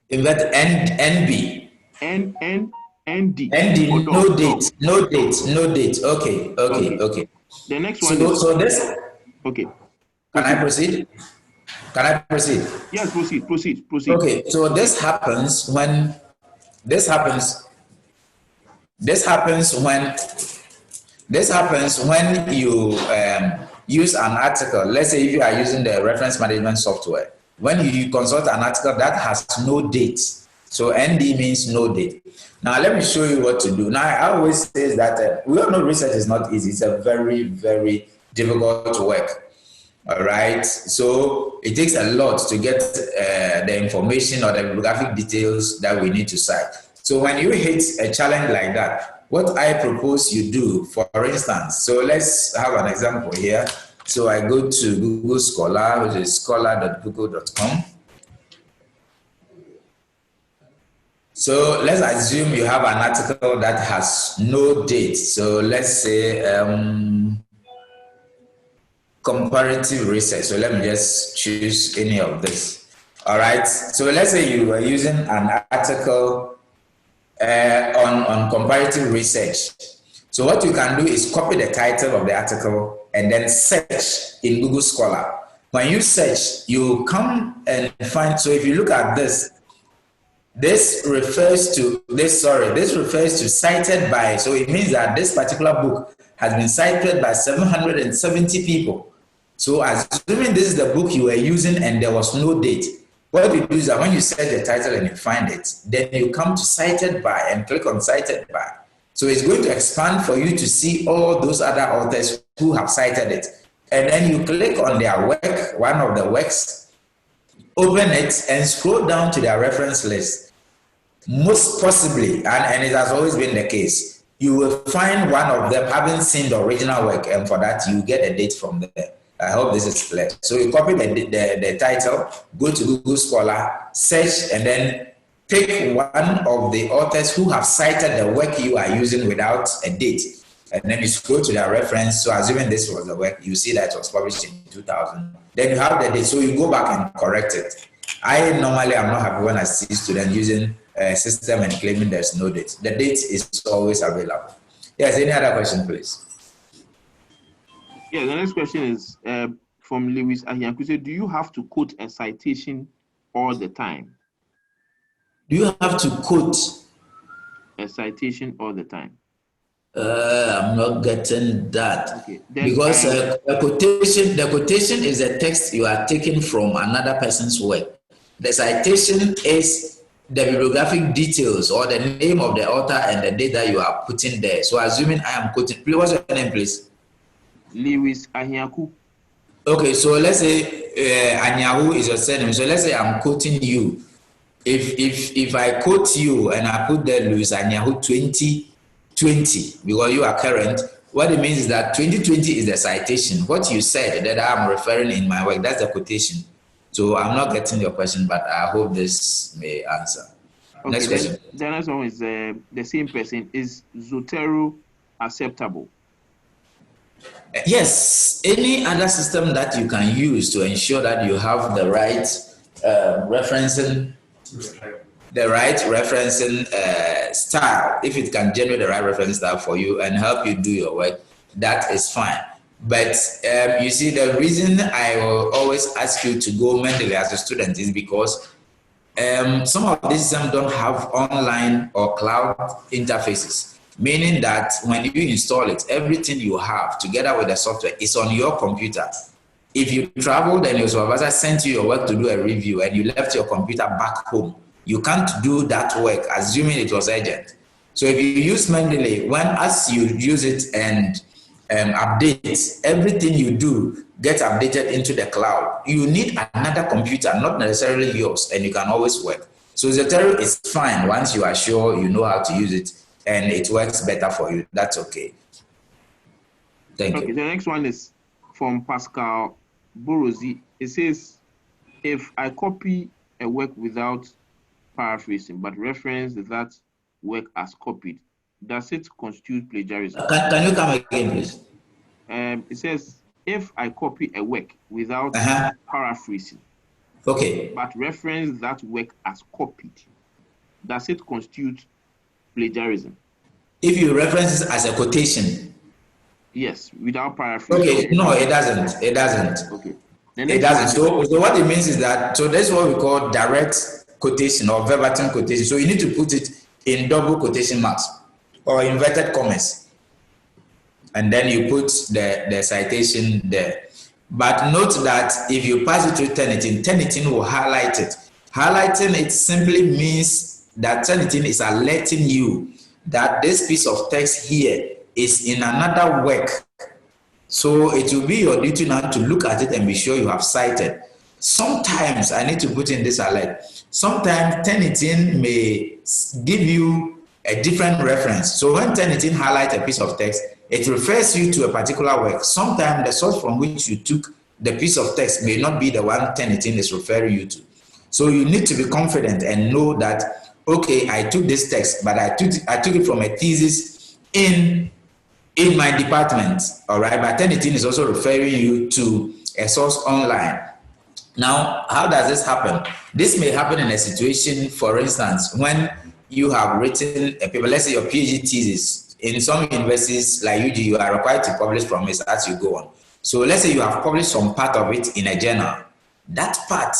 Inverted NB. ND. ND, no date. Okay. The next one so this. Okay. Can I proceed? Yes, proceed. Okay, so this happens when you use an article. Let's say if you are using the reference management software, when you consult an article that has no date, so ND means no date. Now let me show you what to do. Now I always say that we all know research is not easy. It's a very, very difficult work. All right, so it takes a lot to get the information or the bibliographic details that we need to cite. So when you hit a challenge like that, what I propose you do, for instance, so let's have an example here. So I go to Google Scholar, which is scholar.google.com. So let's assume you have an article that has no date. So let's say comparative research. So let me just choose any of this. All right. So let's say you were using an article on comparative research. So what you can do is copy the title of the article and then search in Google Scholar. When you search, you come and find. So if you look at this, this refers to cited by. So it means that this particular book has been cited by 770 people. So assuming this is the book you were using and there was no date, what you do is that when you search the title and you find it, then you come to cited by and click on cited by. So it's going to expand for you to see all those other authors who have cited it. And then you click on their work, one of the works, open it and scroll down to their reference list. Most possibly, and it has always been the case, you will find one of them having seen the original work, and for that you get a date from there. I hope this is clear. So you copy the title, go to Google Scholar, search, and then pick one of the authors who have cited the work you are using without a date. And then you scroll to their reference. So assuming this was the work, you see that it was published in 2000. Then you have the date. So you go back and correct it. I normally am not happy when I see students using a system and claiming there's no date. The date is always available. Yes, any other question, please? Yeah, the next question is from Lewis Ahiankuse. Do you have to quote a citation all the time? Do you have to quote a citation all the time? I'm not getting that. Okay, because the quotation is a text you are taking from another person's work. The citation is the bibliographic details or the name of the author and the date that you are putting there. So assuming I am quoting, please, what's your name, please? Lewis Ahiaku. Okay, so let's say Anyahu is your surname. So let's say I'm quoting you. If I quote you and I put there Lewis Anyahu 2020 because you are current, what it means is that 2020 is the citation. What you said that I'm referring in my work, that's the quotation. So I'm not getting your question, but I hope this may answer. Okay, next question. The next one is the same person. Is Zotero acceptable? Yes, any other system that you can use to ensure that you have the right referencing style, if it can generate the right reference style for you and help you do your work, that is fine. But you see, the reason I will always ask you to go Mendeley as a student is because some of these systems don't have online or cloud interfaces. Meaning that when you install it, everything you have together with the software is on your computer. If you traveled and your supervisor sent you your work to do a review and you left your computer back home, you can't do that work, assuming it was urgent. So if you use Mendeley, as you use it and update, everything you do gets updated into the cloud. You need another computer, not necessarily yours, and you can always work. So Zotero is fine once you are sure you know how to use it and it works better for you. That's okay. Thank you. The next one is from Pascal Borozi. It says, if I copy a work without paraphrasing but reference that work as copied, does it constitute plagiarism? Can you come again, please? It says, if I copy a work without paraphrasing, okay, but reference that work as copied, does it constitute plagiarism? If you reference it as a quotation. Yes, without paraphrasing. Okay, no, it doesn't. It doesn't. Okay. It doesn't. So what it means is that, so that's what we call direct quotation or verbatim quotation. So you need to put it in double quotation marks or inverted commas. And then you put the citation there. But note that if you pass it through TurnItIn, TurnItIn will highlight it. Highlighting it simply means that TurnItIn is alerting you that this piece of text here is in another work. So it will be your duty now to look at it and be sure you have cited. Sometimes I need to put in this alert. Sometimes TurnItIn may give you a different reference. So when TurnItIn highlights a piece of text, it refers you to a particular work. Sometimes the source from which you took the piece of text may not be the one TurnItIn is referring you to. So you need to be confident and know that, okay, I took this text, but I took it from a thesis in my department, all right? But TurnItIn is also referring you to a source online. Now, how does this happen? This may happen in a situation, for instance, when you have written a paper, let's say your PhD thesis. In some universities like UG, you are required to publish from it as you go on. So let's say you have published some part of it in a journal. That part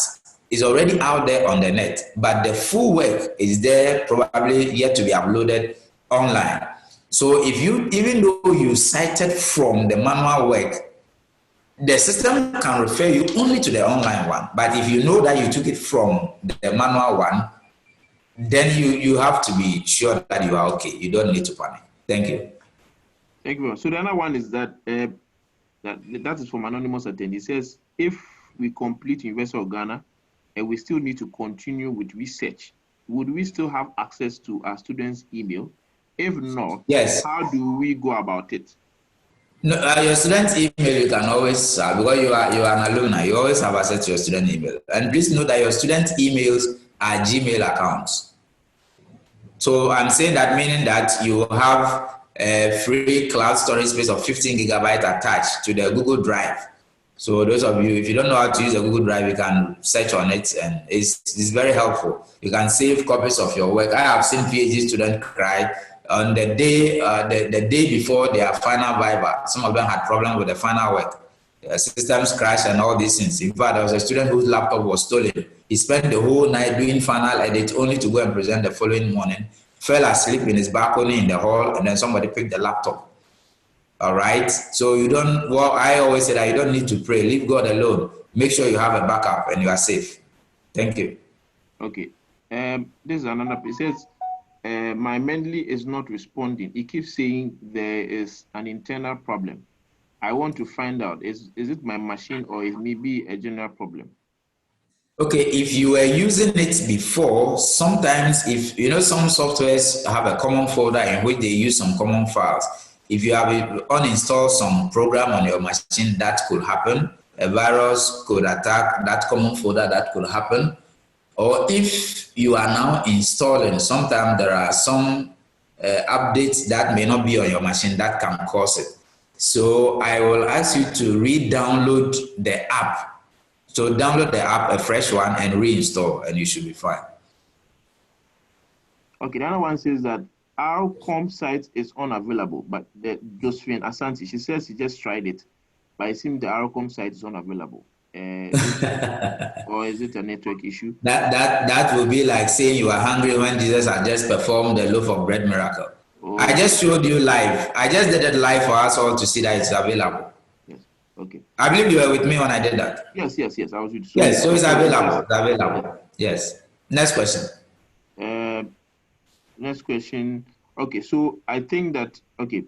is already out there on the net, but the full work is there, probably yet to be uploaded online. So if you, even though you cited from the manual work, the system can refer you only to the online one. But if you know that you took it from the manual one, then you have to be sure that you are okay. You don't need to panic. Thank you. Thank you. So the other one is that that is from anonymous attendee. It says, if we complete University of Ghana and we still need to continue with research, would we still have access to our students' email? If not, yes. How do we go about it? No, your student email you can always because you are an alumni, you always have access to your student email. And please note that your student emails are Gmail accounts. So I'm saying that meaning that you have a free cloud storage space of 15 gigabytes attached to the Google Drive. So those of you, if you don't know how to use a Google Drive, you can search on it, and it's very helpful. You can save copies of your work. I have seen PhD students cry on the day the day before their final viva. Some of them had problems with the final work. Systems crashed and all these things. In fact, there was a student whose laptop was stolen. He spent the whole night doing final edit only to go and present the following morning. Fell asleep in his balcony in the hall, and then somebody picked the laptop. All right. So you don't, well, I always say that you don't need to pray. Leave God alone. Make sure you have a backup and you are safe. Thank you. Okay. This is another. It says, my Mendeley is not responding. He keeps saying there is an internal problem. I want to find out, is it my machine or is maybe a general problem? Okay, if you were using it before, sometimes if, you know, some softwares have a common folder in which they use some common files. If you have uninstalled some program on your machine, that could happen. A virus could attack that common folder, that could happen. Or if you are now installing, sometimes there are some updates that may not be on your machine that can cause it. So I will ask you to re-download the app. So download the app, a fresh one, and reinstall, and you should be fine. Okay, the other one says that our comp site is unavailable, but the Josephine Asante, she says she just tried it, but it seems the Arcom site is unavailable. Or is it a network issue? That will be like saying you are hungry when Jesus had just performed the loaf of bread miracle. Oh. I just showed you live. I just did it live for us all to see that it's available. Yes. Okay. I believe you were with me when I did that. Yes. I was with you. Yes, so it's available. It's available. Yes. Next question. Next question. Okay, so I think that, okay.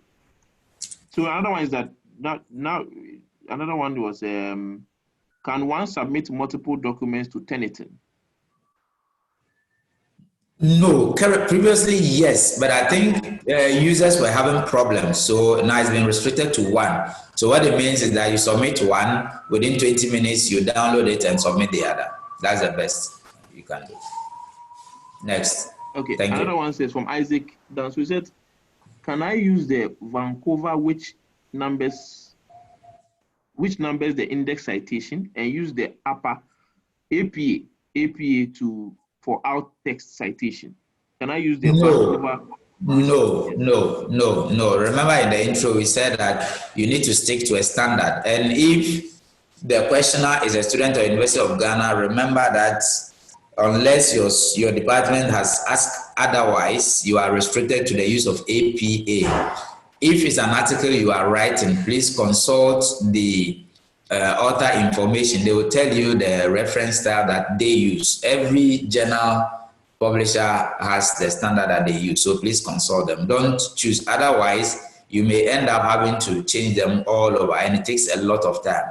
So another one is that now another one was can one submit multiple documents to TurnItIn? No, previously yes, but I think users were having problems, so now it's been restricted to one. So what it means is that you submit one, within 20 minutes you download it and submit the other. That's the best you can do. Next. Okay, another one says from Isaac Dance, we said, can I use the Vancouver which numbers the index citation and use the upper APA for out text citation? Can I use the Vancouver? No. Remember in the intro we said that you need to stick to a standard, and if the questioner is a student of University of Ghana, remember that unless your department has asked otherwise, you are restricted to the use of APA. If it's an article you are writing, please consult the author information. They will tell you the reference style that they use. Every journal publisher has the standard that they use, so please consult them. Don't choose, otherwise you may end up having to change them all over, and it takes a lot of time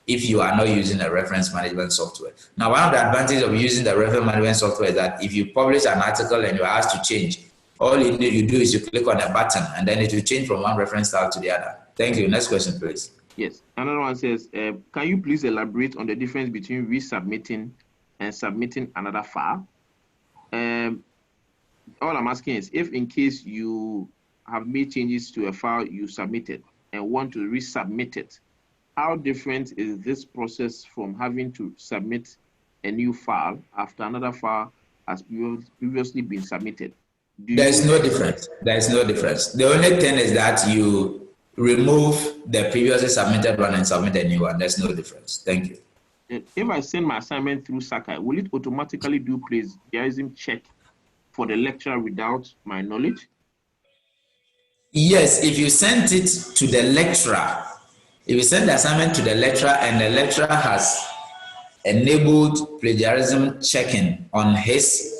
if you are not using a reference management software. Now, one of the advantages of using the reference management software is that if you publish an article and you're asked to change, all you do is you click on a button and then it will change from one reference style to the other. Thank you. Next question, please. Yes. Another one says, can you please elaborate on the difference between resubmitting and submitting another file? All I'm asking is, if in case you have made changes to a file you submitted and want to resubmit it, how different is this process from having to submit a new file after another file has previously been submitted? There's no difference. There's no difference. The only thing is that you remove the previously submitted one and submit a new one. There's no difference. Thank you. If I send my assignment through Sakai, will it automatically do plagiarism check for the lecturer without my knowledge? Yes, if you send it to the lecturer, if you send the assignment to the lecturer and the lecturer has enabled plagiarism checking on his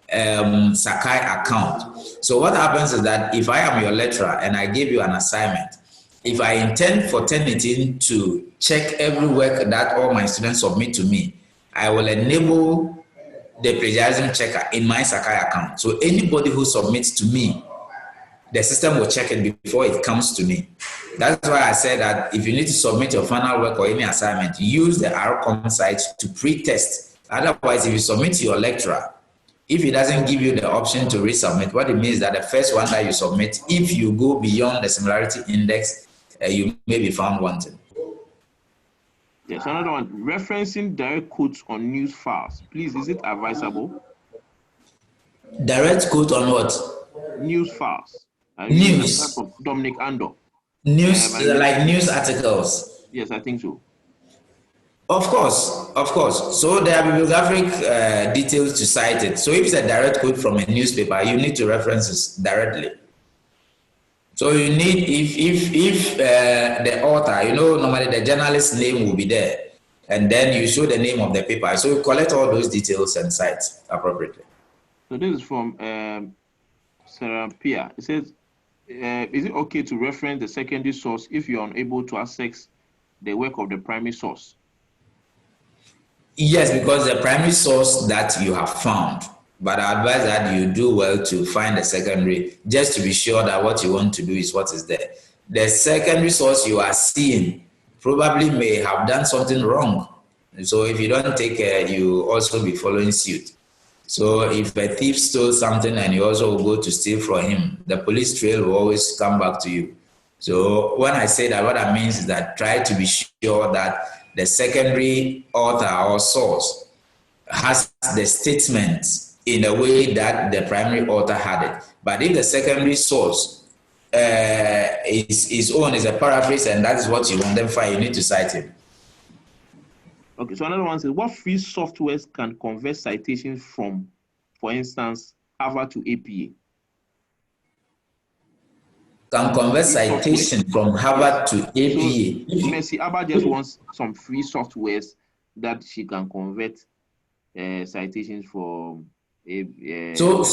Sakai account. So what happens is that if I am your lecturer and I give you an assignment, if I intend for TurnItIn to check every work that all my students submit to me, I will enable the plagiarism checker in my Sakai account. So anybody who submits to me, the system will check it before it comes to me. That's why I said that if you need to submit your final work or any assignment, use the RCOM site to pre-test. Otherwise, if you submit to your lecturer, if he doesn't give you the option to resubmit, what it means is that the first one that you submit, if you go beyond the similarity index, you may be found wanting. Yes, another one, referencing direct quotes on news files. Please, is it advisable? Direct quote on what? News files. News. Dominic Andor. News, like news articles. Yes, I think so. Of course, of course. So there are bibliographic details to cite it. So if it's a direct quote from a newspaper, you need to reference it directly. So you need, if the author, you know, normally the journalist's name will be there, and then you show the name of the paper. So you collect all those details and cite appropriately. So this is from Sarah Pia. It says, is it okay to reference the secondary source if you're unable to access the work of the primary source? Yes, because the primary source that you have found, but I advise that you do well to find the secondary, just to be sure that what you want to do is what is there. The secondary source you are seeing probably may have done something wrong. So if you don't take care, you also be following suit. So if a thief stole something and you also go to steal from him, the police trail will always come back to you. So when I say that, what that means is that try to be sure that the secondary author or source has the statement in a way that the primary author had it. But if the secondary source is own is a paraphrase and that is what you want, then fine, you need to cite it. Okay, so another one says, what free softwares can convert citations from, for instance, Harvard to APA? Can convert citation from Harvard to APA. So Mercy Abba just wants some free softwares that she can convert citations from. So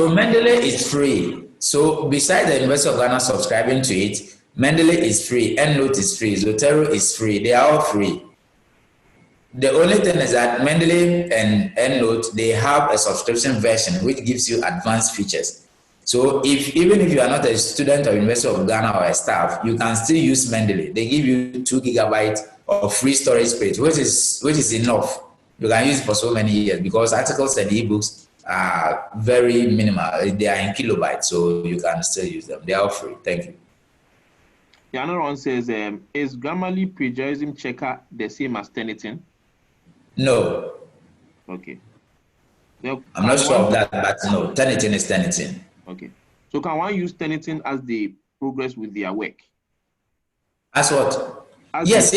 Mendeley is free. So besides the University of Ghana subscribing to it, Mendeley is free, EndNote is free, Zotero is free. They are all free. The only thing is that Mendeley and EndNote, they have a subscription version which gives you advanced features. So even if you are not a student of University of Ghana or a staff, you can still use Mendeley. They give you 2 gigabytes of free storage space, which is enough. You can use it for so many years because articles and ebooks are very minimal. They are in kilobytes, so you can still use them. They are free. Thank you. Yeah, another one says, is Grammarly plagiarism checker the same as TurnItIn? No. Okay. I'm not sure of that, but no, TurnItIn is TurnItIn. Okay. So can one use TurnItIn as they progress with their work? As what? Yes.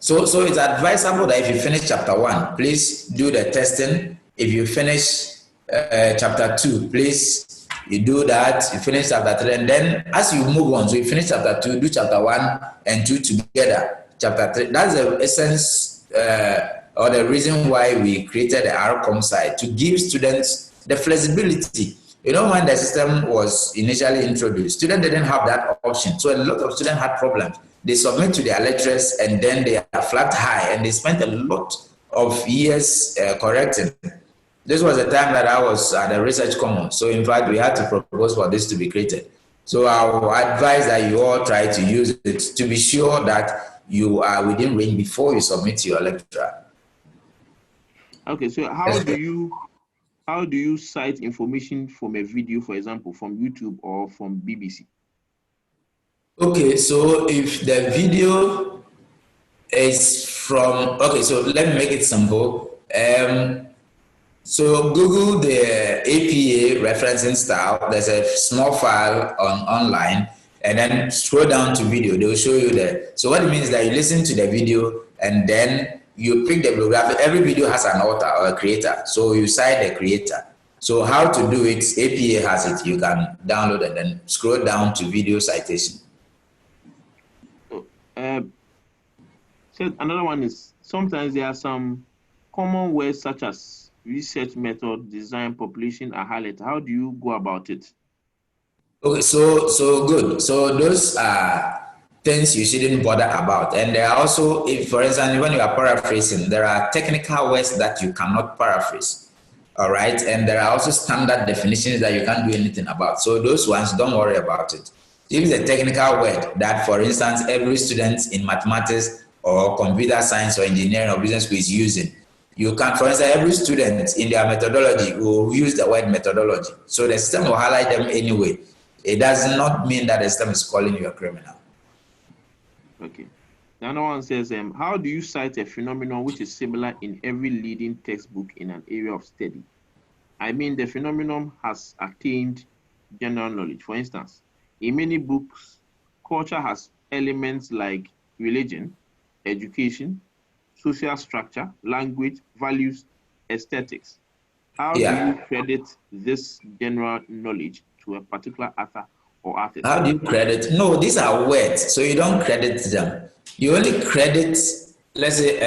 So it's advisable that if you finish chapter 1, please do the testing. If you finish chapter 2, please you do that. You finish chapter 3, and then as you move on, so you finish chapter 2, do chapter 1 and 2 together. Chapter 3. That's the essence or the reason why we created the RCOM site, to give students the flexibility. You know, when the system was initially introduced, students didn't have that option. So a lot of students had problems. They submit to their lecturers and then they are flagged high, and they spent a lot of years correcting. This was the time that I was at the Research Commons. So in fact, we had to propose for this to be created. So I will advise that you all try to use it to be sure that you are within range before you submit to your lecturer. Okay, so how do you cite information from a video, for example, from YouTube or from BBC? Okay, so if the video is from, okay, so let me make it simple. So Google the APA referencing style. There's a small file online, and then scroll down to video. They will show you the. So what it means is that you listen to the video and then you pick the bibliography. Every video has an author or a creator, so you cite the creator. So how to do it? APA has it. You can download and then scroll down to video citation. So another one is sometimes there are some common words such as research method, design, population are highlighted. How do you go about it? Okay, so good. So those are things you shouldn't bother about. And there are also, if for instance, when you are paraphrasing, there are technical words that you cannot paraphrase. All right, and there are also standard definitions that you can't do anything about. So those ones, don't worry about it. If it's a technical word that, for instance, every student in mathematics or computer science or engineering or business school is using, you can, for instance, every student in their methodology will use the word methodology. So the system will highlight them anyway. It does not mean that the system is calling you a criminal. Okay. Another one says, how do you cite a phenomenon which is similar in every leading textbook in an area of study? I mean, the phenomenon has attained general knowledge. For instance, in many books, culture has elements like religion, education, social structure, language, values, aesthetics. How do you credit this general knowledge to a particular author or artist? How do you credit? No, these are words, so you don't credit them. You only credit, let's say,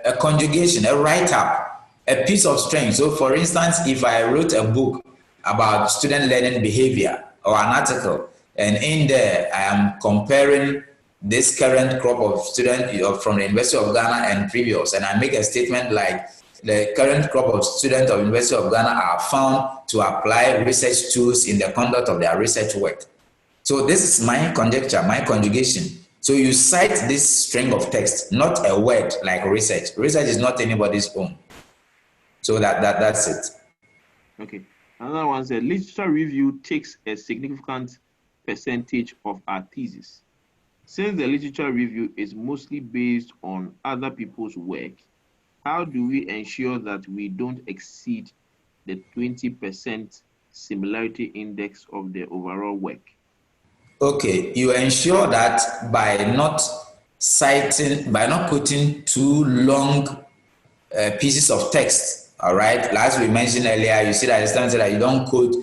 a conjugation, a write-up, a piece of strength. So, for instance, if I wrote a book about student learning behavior or an article, and in there I am comparing this current crop of students from the University of Ghana and previous, and I make a statement like the current crop of students of University of Ghana are found to apply research tools in the conduct of their research work. So this is my conjecture, my conjugation. So you cite this string of text, not a word like research. Research is not anybody's own. So that's it. Okay. Another one said literature review takes a significant percentage of our thesis. Since the literature review is mostly based on other people's work, how do we ensure that we don't exceed the 20% similarity index of the overall work? Okay, you ensure that by not putting too long pieces of text, all right? As we mentioned earlier, you see that it's time that you don't quote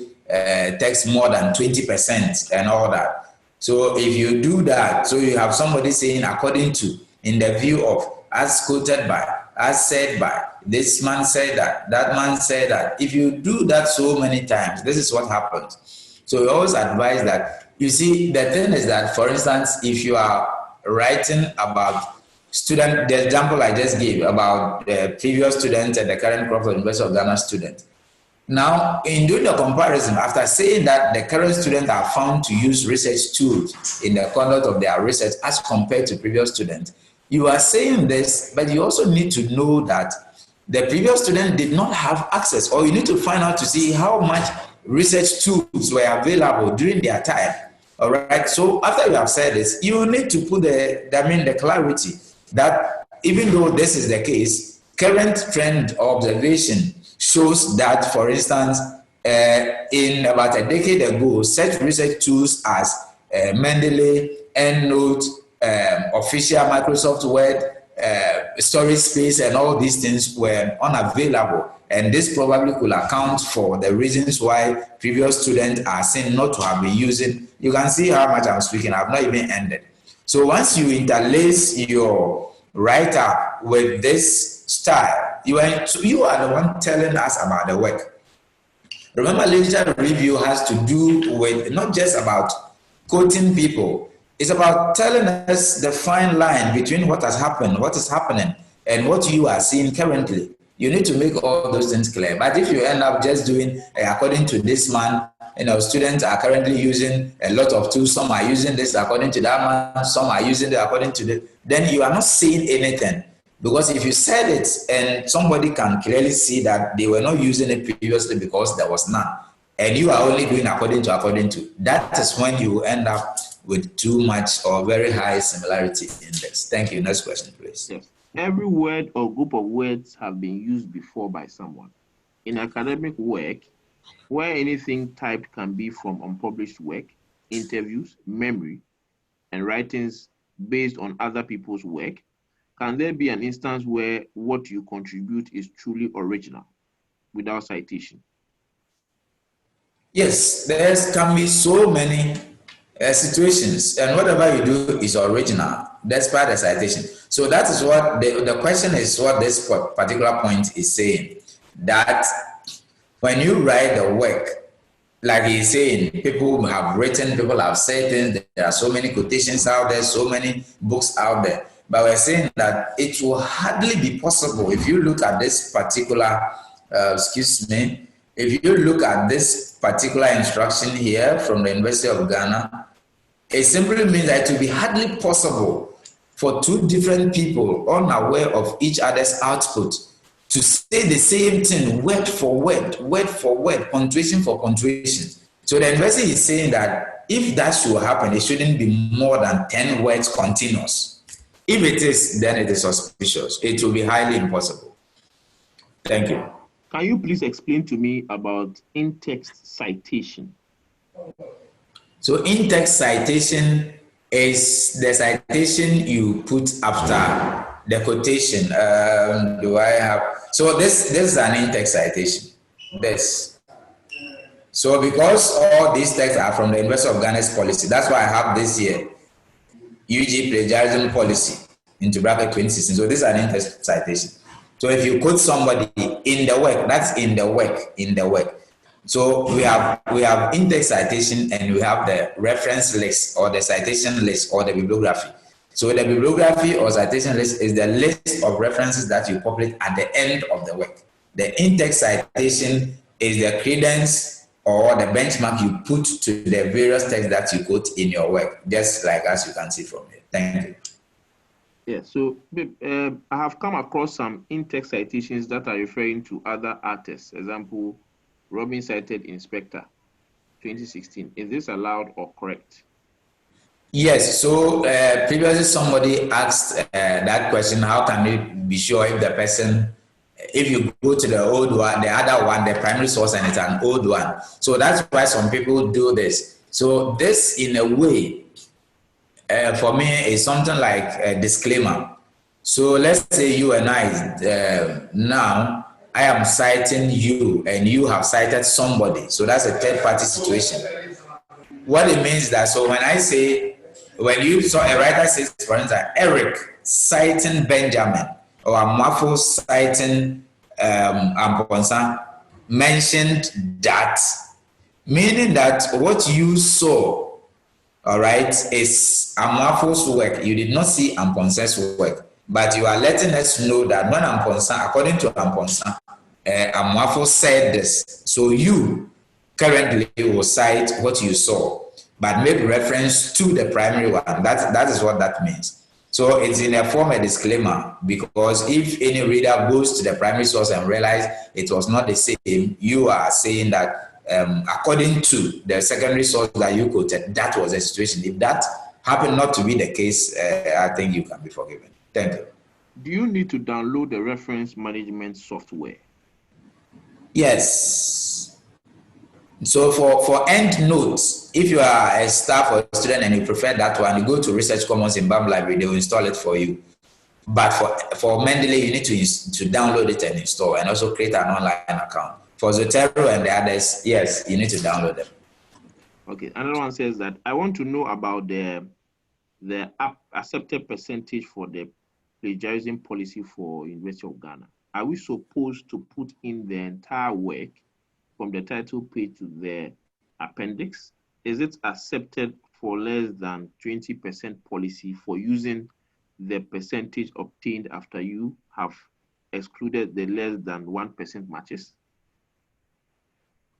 text more than 20% and all that. So if you do that, so you have somebody saying according to, in the view of, as quoted by, as said by, this man said that man said that. If you do that so many times, this is what happens. So we always advise that, you see, the thing is that, for instance, if you are writing about student, the example I just gave about the previous student and the current crop of University of Ghana student. Now, in doing the comparison, after saying that the current students are found to use research tools in the conduct of their research as compared to previous students, you are saying this, but you also need to know that the previous student did not have access, or you need to find out to see how much research tools were available during their time. All right. So after you have said this, you need to put the clarity that even though this is the case, current trend observation shows that, for instance, in about a decade ago, such research tools as Mendeley, EndNote, official Microsoft Word, storage space, and all these things were unavailable. And this probably could account for the reasons why previous students are seen not to have been using. You can see how much I'm speaking. I've not even ended. So once you interlace your write-up with this style, you are the one telling us about the work. Remember, literature review has to do with not just about quoting people. It's about telling us the fine line between what has happened, what is happening, and what you are seeing currently. You need to make all those things clear. But if you end up just doing according to this man, students are currently using a lot of tools. Some are using this according to that man. Some are using it according to this. Then you are not saying anything. Because if you said it and somebody can clearly see that they were not using it previously because there was none, and you are only doing according to, that is when you end up with too much or very high similarity index. Thank you. Next question, please. Yes. Every word or group of words have been used before by someone. In academic work, where anything typed can be from unpublished work, interviews, memory, and writings based on other people's work, can there be an instance where what you contribute is truly original without citation? Yes, there can be so many situations, and whatever you do is original, despite the citation. So that is what the question is, what this particular point is saying, that when you write the work, like he's saying, people have written, people have said things, there are so many quotations out there, so many books out there, but we're saying that it will hardly be possible if you look at this particular, if you look at this particular instruction here from the University of Ghana, it simply means that it will be hardly possible for two different people unaware of each other's output to say the same thing word for word, punctuation for punctuation. So the university is saying that if that should happen, it shouldn't be more than 10 words continuous. If it is, then it is suspicious. It will be highly impossible. Thank you. Can you please explain to me about in-text citation? So in-text citation is the citation you put after the quotation. Do I have? So this is an in-text citation. This. So because all these texts are from the University of Ghana's policy, that's why I have this here. UG plagiarism policy into bracket 2016. So this is an in-text citation. So if you quote somebody in the work, that's in the work. So we have in-text citation and we have the reference list or the citation list or the bibliography. So the bibliography or citation list is the list of references that you populate at the end of the work. The in-text citation is the credence or the benchmark you put to the various texts that you quote in your work, just like as you can see from here. Thank you. Yeah, so I have come across some in-text citations that are referring to other artists. Example, Robin cited Inspector 2016. Is this allowed or correct? Yes, so previously somebody asked that question, how can we be sure if the person, if you go to the old one, the other one, the primary source, and it's an old one. So that's why some people do this. So this, in a way, for me, is something like a disclaimer. So let's say you and I, now, I am citing you and you have cited somebody. So that's a third party situation. What it means is that, so when I say, when you saw a writer says, for instance, Eric citing Benjamin or Amafo citing Amponsa mentioned that, meaning that what you saw, all right, is Amafo's work. You did not see Amponsa's work, but you are letting us know that when Amponsa, according to Amponsa, Amafo said this. So you currently will cite what you saw, but make reference to the primary one. That is what that means. So it's in a form of disclaimer, because if any reader goes to the primary source and realize it was not the same, you are saying that according to the secondary source that you quoted, that was the situation. If that happened not to be the case, I think you can be forgiven. Thank you. Do you need to download the reference management software? Yes. So for EndNote, if you are a staff or a student and you prefer that one, you go to Research Commons in BAM Library, they will install it for you. But for Mendeley, you need to download it and install, and also create an online account. For Zotero and the others, yes, you need to download them. Okay, another one says that I want to know about the accepted percentage for the plagiarism policy for University of Ghana. Are we supposed to put in the entire work from the title page to the appendix? Is it accepted for less than 20% policy for using the percentage obtained after you have excluded the less than 1% matches?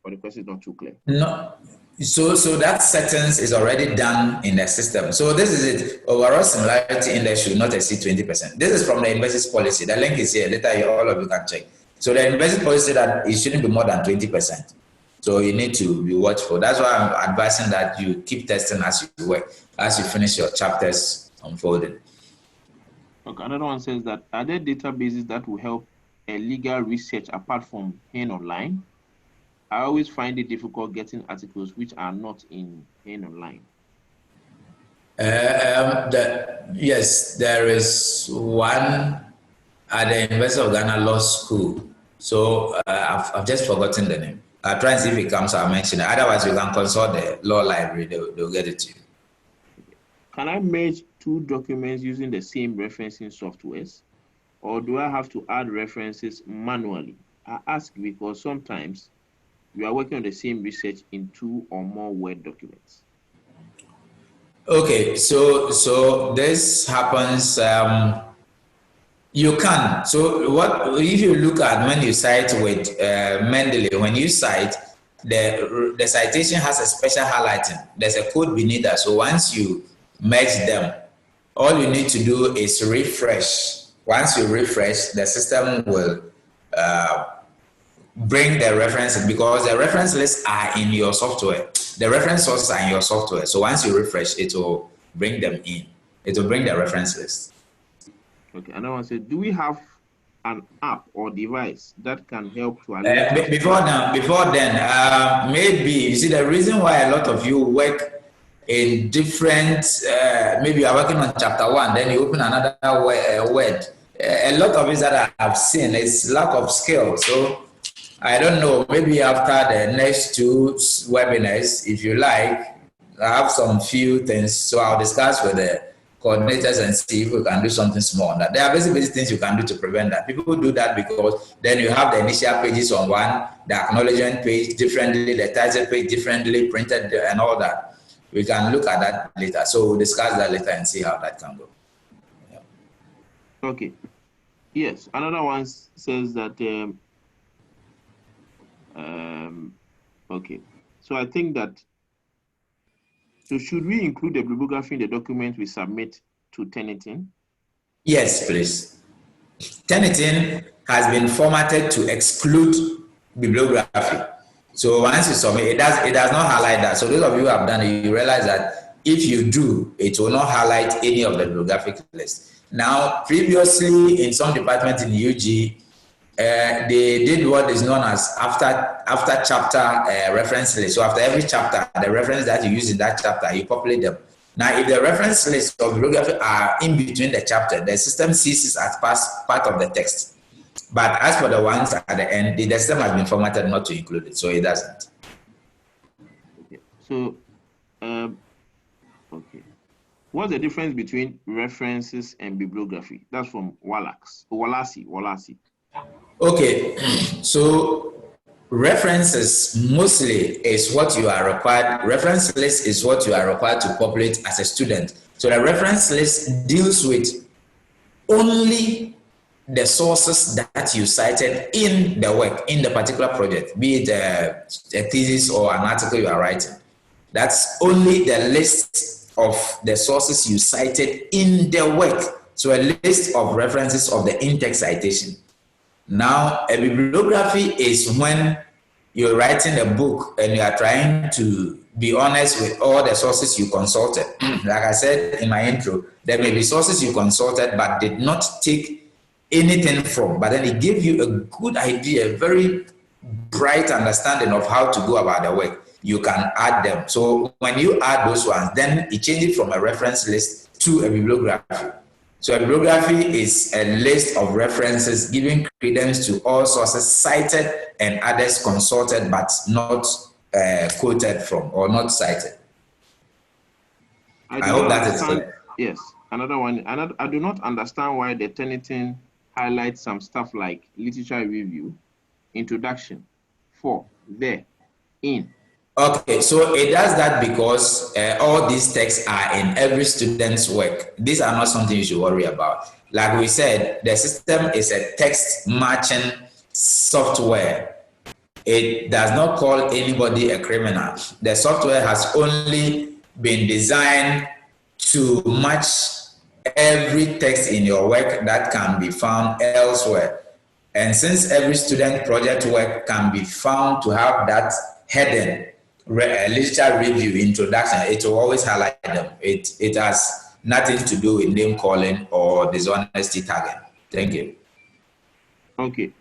Or the question is not too clear? No. So that sentence is already done in the system. So this is it. Overall similarity index should not exceed 20%. This is from the university's policy. The link is here. Later, all of you can check. So the university policy that it shouldn't be more than 20%. So you need to be watchful. That's why I'm advising that you keep testing as you work, as you finish your chapters unfolding. Okay, another one says that, are there databases that will help a legal research apart from Hen Online? I always find it difficult getting articles which are not in Hen Online. Yes, there is one at the University of Ghana Law School. So I've just forgotten the name. I'll try and see if it comes, I'll mention it. Otherwise, you can consult the law library, they'll get it to you. Can I merge two documents using the same referencing softwares? Or do I have to add references manually? I ask because sometimes we are working on the same research in 2 or more Word documents. Okay, so this happens, you can. So what if you look at when you cite with Mendeley, when you cite, the citation has a special highlighting. There's a code beneath that. So once you merge them, all you need to do is refresh. Once you refresh, the system will bring the references, because the reference lists are in your software. The reference sources are in your software. So once you refresh, it will bring them in. It will bring the reference list. Okay, another one said, do we have an app or device that can help to before then, maybe, you see, the reason why a lot of you work in different, maybe you are working on chapter 1, then you open another word. A lot of it that I have seen is lack of skill. So I don't know, maybe after the next 2 webinars, if you like, I have some few things. So I'll discuss with the coordinators and see if we can do something small on that. There are basically things you can do to prevent that. People do that because then you have the initial pages on one, the acknowledgement page differently, the title page differently, printed and all that. We can look at that later. So we'll discuss that later and see how that can go. Yeah. Okay. Yes, another one says that, okay. So I think that, so should we include the bibliography in the document we submit to TurnItIn? Yes, please. TurnItIn has been formatted to exclude bibliography. So once you submit, it does not highlight that. So those of you who have done it, you realize that if you do, it will not highlight any of the bibliographic list. Now, previously in some departments in UG, they did what is known as after chapter reference list. So after every chapter, the reference that you use in that chapter, you populate them. Now, if the reference list of bibliography are in between the chapter, the system sees it as part of the text. But as for the ones at the end, the system has been formatted not to include it, so it doesn't. Okay. So, okay. What's the difference between references and bibliography? That's from Walasi. Okay, so references mostly is what you are required. Reference list is what you are required to populate as a student. So the reference list deals with only the sources that you cited in the work, in the particular project, be it a thesis or an article you are writing. That's only the list of the sources you cited in the work. So a list of references of the in-text citation. Now, a bibliography is when you're writing a book and you are trying to be honest with all the sources you consulted. Like I said in my intro, there may be sources you consulted but did not take anything from, but then it gave you a good idea, a very bright understanding of how to go about the work. You can add them. So when you add those ones, then it changes from a reference list to a bibliography. So a bibliography is a list of references giving credence to all sources cited and others consulted but not quoted from or not cited. I hope that is clear. Yes. Another one. I do not understand why the TurnItIn highlights some stuff like literature review, introduction, for, there, in. Okay, so it does that because all these texts are in every student's work. These are not something you should worry about. Like we said, the system is a text matching software. It does not call anybody a criminal. The software has only been designed to match every text in your work that can be found elsewhere. And since every student project work can be found to have that heading, literature review, introduction, it will always highlight them. It has nothing to do with name calling or dishonesty tagging. Thank you. Okay.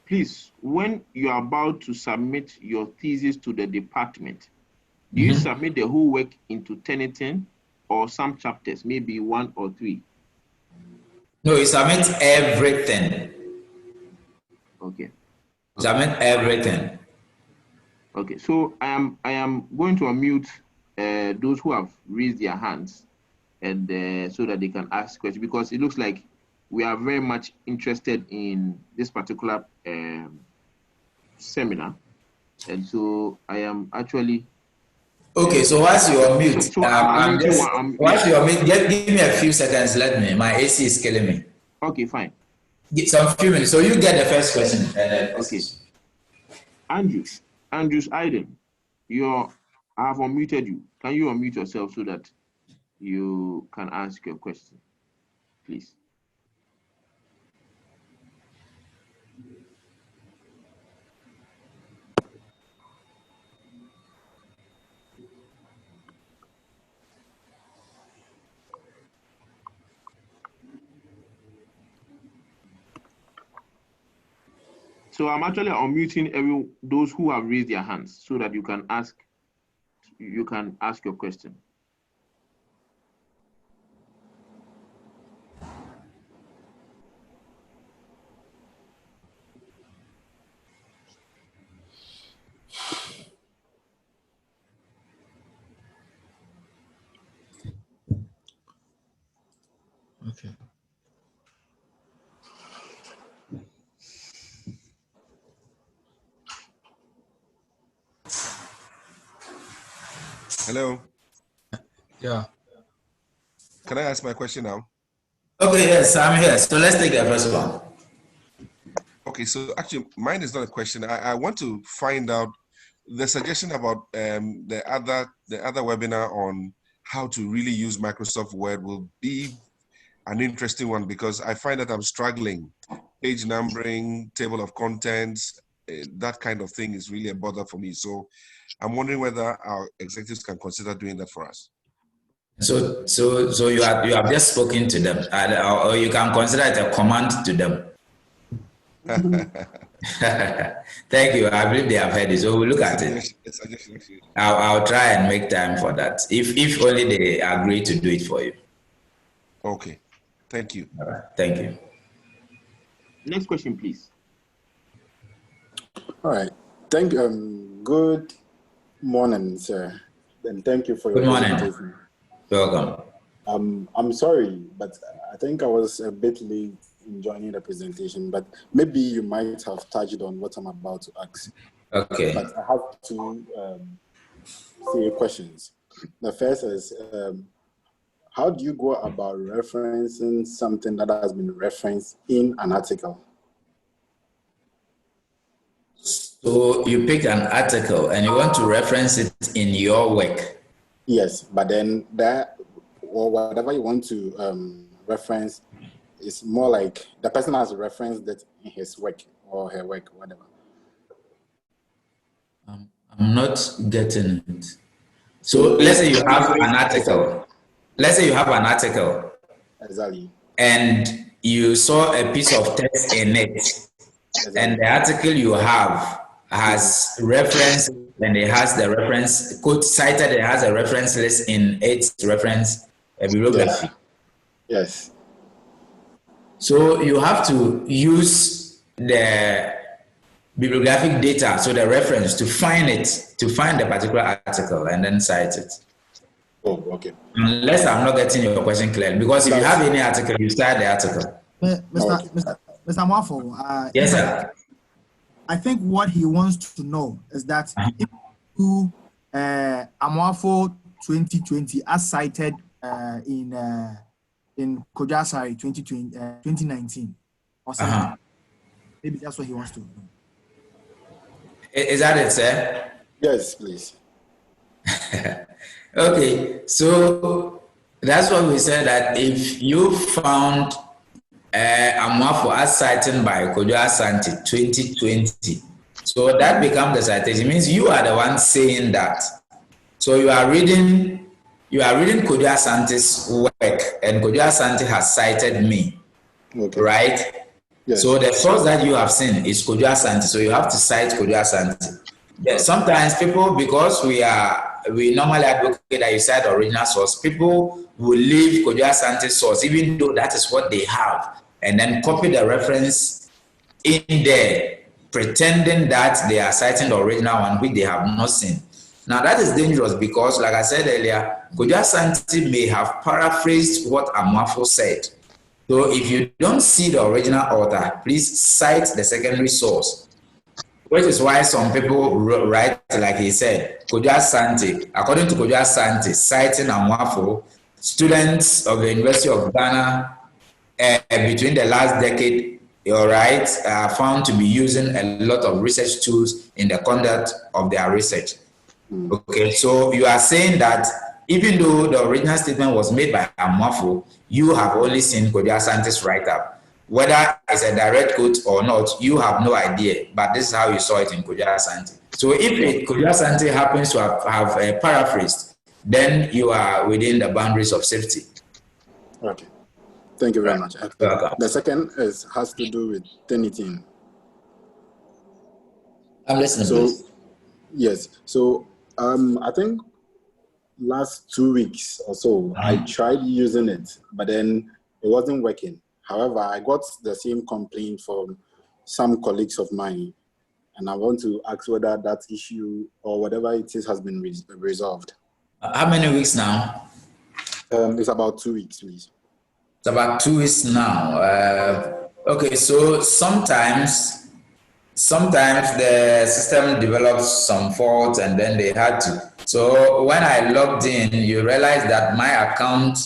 Please, when you are about to submit your thesis to the department, do you submit the whole work into TurnItIn or some chapters, maybe 1 or 3? No, you submit everything. Okay. Submit everything. Okay, so I am going to unmute those who have raised their hands, and so that they can ask questions, because it looks like we are very much interested in this particular seminar, and so I am actually. Okay, so whilst you're on mute, whilst you're on mute, just give me a few seconds. My AC is killing me. Okay, fine. Some few minutes. So you get the first question. Okay. Andrews Aiden, I have unmuted you. Can you unmute yourself so that you can ask your question, please? So I'm actually unmuting those who have raised their hands so that you can ask your question. Okay. Hello. Yeah. Can I ask my question now? Okay, yes, I'm here. So let's take the first one. Okay, so actually mine is not a question. I want to find out the suggestion about the other webinar on how to really use Microsoft Word will be an interesting one, because I find that I'm struggling. Page numbering, table of contents, that kind of thing is really a bother for me. So I'm wondering whether our executives can consider doing that for us. So you have just spoken to them, or you can consider it a command to them. Thank you. I believe they have heard it. So we'll look at it. I'll try and make time for that. If only they agree to do it for you. Okay. Thank you. All right. Thank you. Next question, please. All right. Thank you. Good morning, sir. And thank you for your presentation. Welcome. I'm sorry, but I think I was a bit late in joining the presentation, but maybe you might have touched on what I'm about to ask. Okay. But I have two few questions. The first is, how do you go about referencing something that has been referenced in an article? So you pick an article and you want to reference it in your work. Yes, but then that, or whatever you want to reference, is more like the person has referenced it in his work or her work, whatever. I'm not getting it. So let's say you have an article. Let's say you have an article. Exactly. And you saw a piece of text in it. Exactly. And the article you have has reference, and it has the reference code cited. It has a reference list in its reference bibliography. Yes. So you have to use the bibliographic data, so the reference, to find the particular article and then cite it. Oh, okay. Unless I'm not getting your question clearly, because if you have any article, you cite the article. Mr. Mwafo, yes, sir. I think what he wants to know is that if you Mwafo 2020 as cited in Kojasari 2019 or something. Maybe that's what he wants to know. Is that it, sir? Yes, please. Okay, so that's what we said, that if you found Mwafo as cited by Kojo Asante 2020 So that becomes the citation. It means you are the one saying that. So you are reading Kojo Asante's work, and Kojo Asante has cited me, right? Yes. So the source that you have seen is Kojo Asante, so you have to cite Kojo Asante. Sometimes people, because we normally advocate that you cite the original source, people will leave Kojo Asante's source, even though that is what they have, and then copy the reference in there, pretending that they are citing the original one, which they have not seen. Now that is dangerous because, like I said earlier, Kojo Asante may have paraphrased what Amwafo said. So if you don't see the original author, please cite the secondary source. Which is why some people write, like he said, Kojo Asante, according to Kojo Asante, citing Amwafo, students of the University of Ghana between the last decade, are found to be using a lot of research tools in the conduct of their research. Okay, so you are saying that even though the original statement was made by Amwafo, you have only seen Kojo Asante's write-up. Whether it's a direct quote or not, you have no idea, but this is how you saw it in Kojo Asante. So if Kojo Asante happens to have paraphrased, then you are within the boundaries of safety. Okay. Thank you very much. The second has to do with TurnItIn. I'm listening. So, yes. So, I think last 2 weeks or so, I tried using it, but then it wasn't working. However, I got the same complaint from some colleagues of mine, and I want to ask whether that issue or whatever it is has been resolved. How many weeks now? It's about 2 weeks, please. It's about 2 weeks now. Okay, so sometimes the system develops some faults and then they had to. So when I logged in, you realize that my account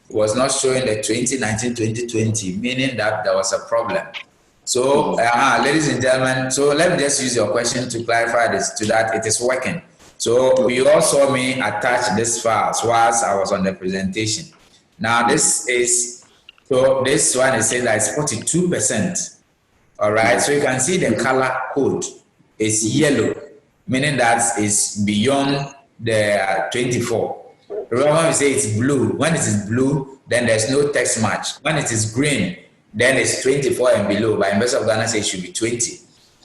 was not showing the 2019-2020, meaning that there was a problem. So, ladies and gentlemen, so let me just use your question to clarify this, to that it is working. So you all saw me attach this file whilst I was on the presentation. Now this one is saying that it's 42%. All right, so you can see the color code is yellow, meaning that it's beyond the 24. Remember when we say it's blue, when it is blue, then there's no text match. When it is green, then it's 24 and below. By University of Ghana, say it should be 20,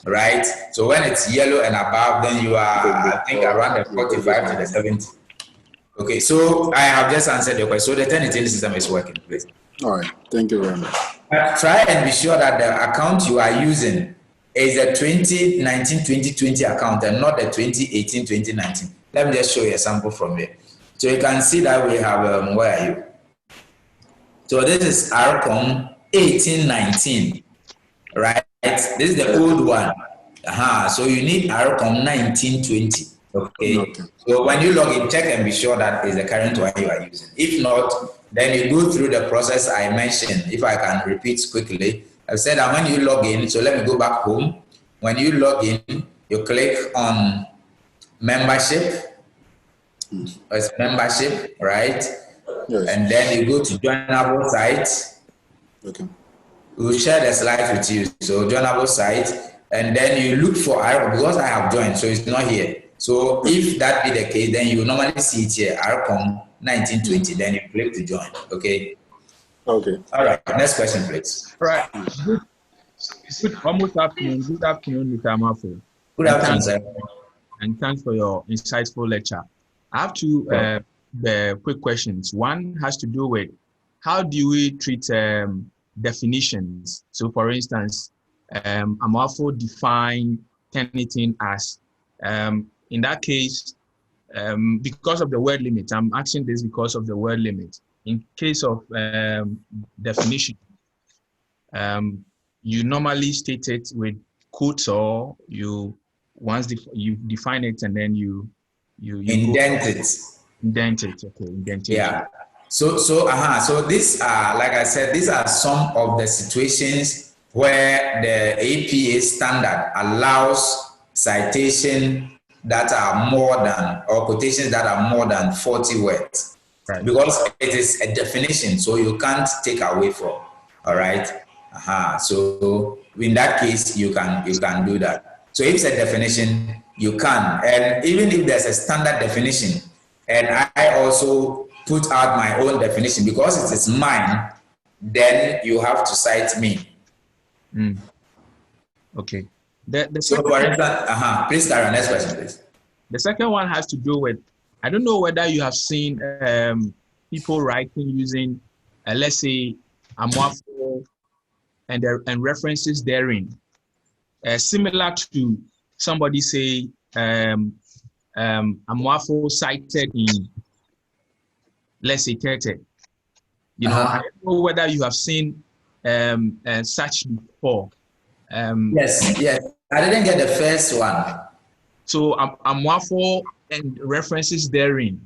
right? So when it's yellow and above, then you are, I think, around the 45 to the 70. Okay, so I have just answered your question. So the TurnItIn system is working, please. All right, thank you very much. Try and be sure that the account you are using is the 2019-2020 account and not the 2018-2019. Let me just show you a sample from there. So you can see that we have, where are you? So this is ARCOM 1819, right? This is the old one. So you need ARCOM 1920, okay? So when you log in, check and be sure that is the current one you are using. If not, then you go through the process I mentioned. If I can repeat quickly, I've said that when you log in, so let me go back home. When you log in, you click on membership. It's membership, right? Yes. And then you go to joinable site. Okay. We'll share the slides with you. So joinable site, and then you look for ARCOM, because I have joined, so it's not here. So if that be the case, then you normally see it here, ARCOM 1920. Then you click to join. Okay. Okay. All right. Next question, please. All right. Almost afternoon. Good afternoon, Mr. Amwafo. Good afternoon, sir. And thanks for your insightful lecture. I have two quick questions. One has to do with how do we treat definitions? So, for instance, Amwafo defined TurnItIn as, in that case, because of the word limit. I'm asking this because of the word limit. In case of definition, you normally state it with quotes, or you define it and then you indent it. Indent it, okay, indent it. Yeah. So these are, like I said, these are some of the situations where the APA standard allows citation that are more than, or quotations that are more than 40 words. Right. Because it is a definition, so you can't take away from. All right. So in that case, you can do that. So if it's a definition, you can. And even if there's a standard definition, and I also put out my own definition, because it is mine, then you have to cite me. Okay. The So second, for instance, please carry on. Next question, please. the second one has to do with, I don't know whether you have seen people writing using, let's say, Amwafo and references therein, similar to somebody say Amwafo cited in, let's say, Tete. You know, I don't know whether you have seen such before. Yes. I didn't get the first one. So Amwafo and references therein.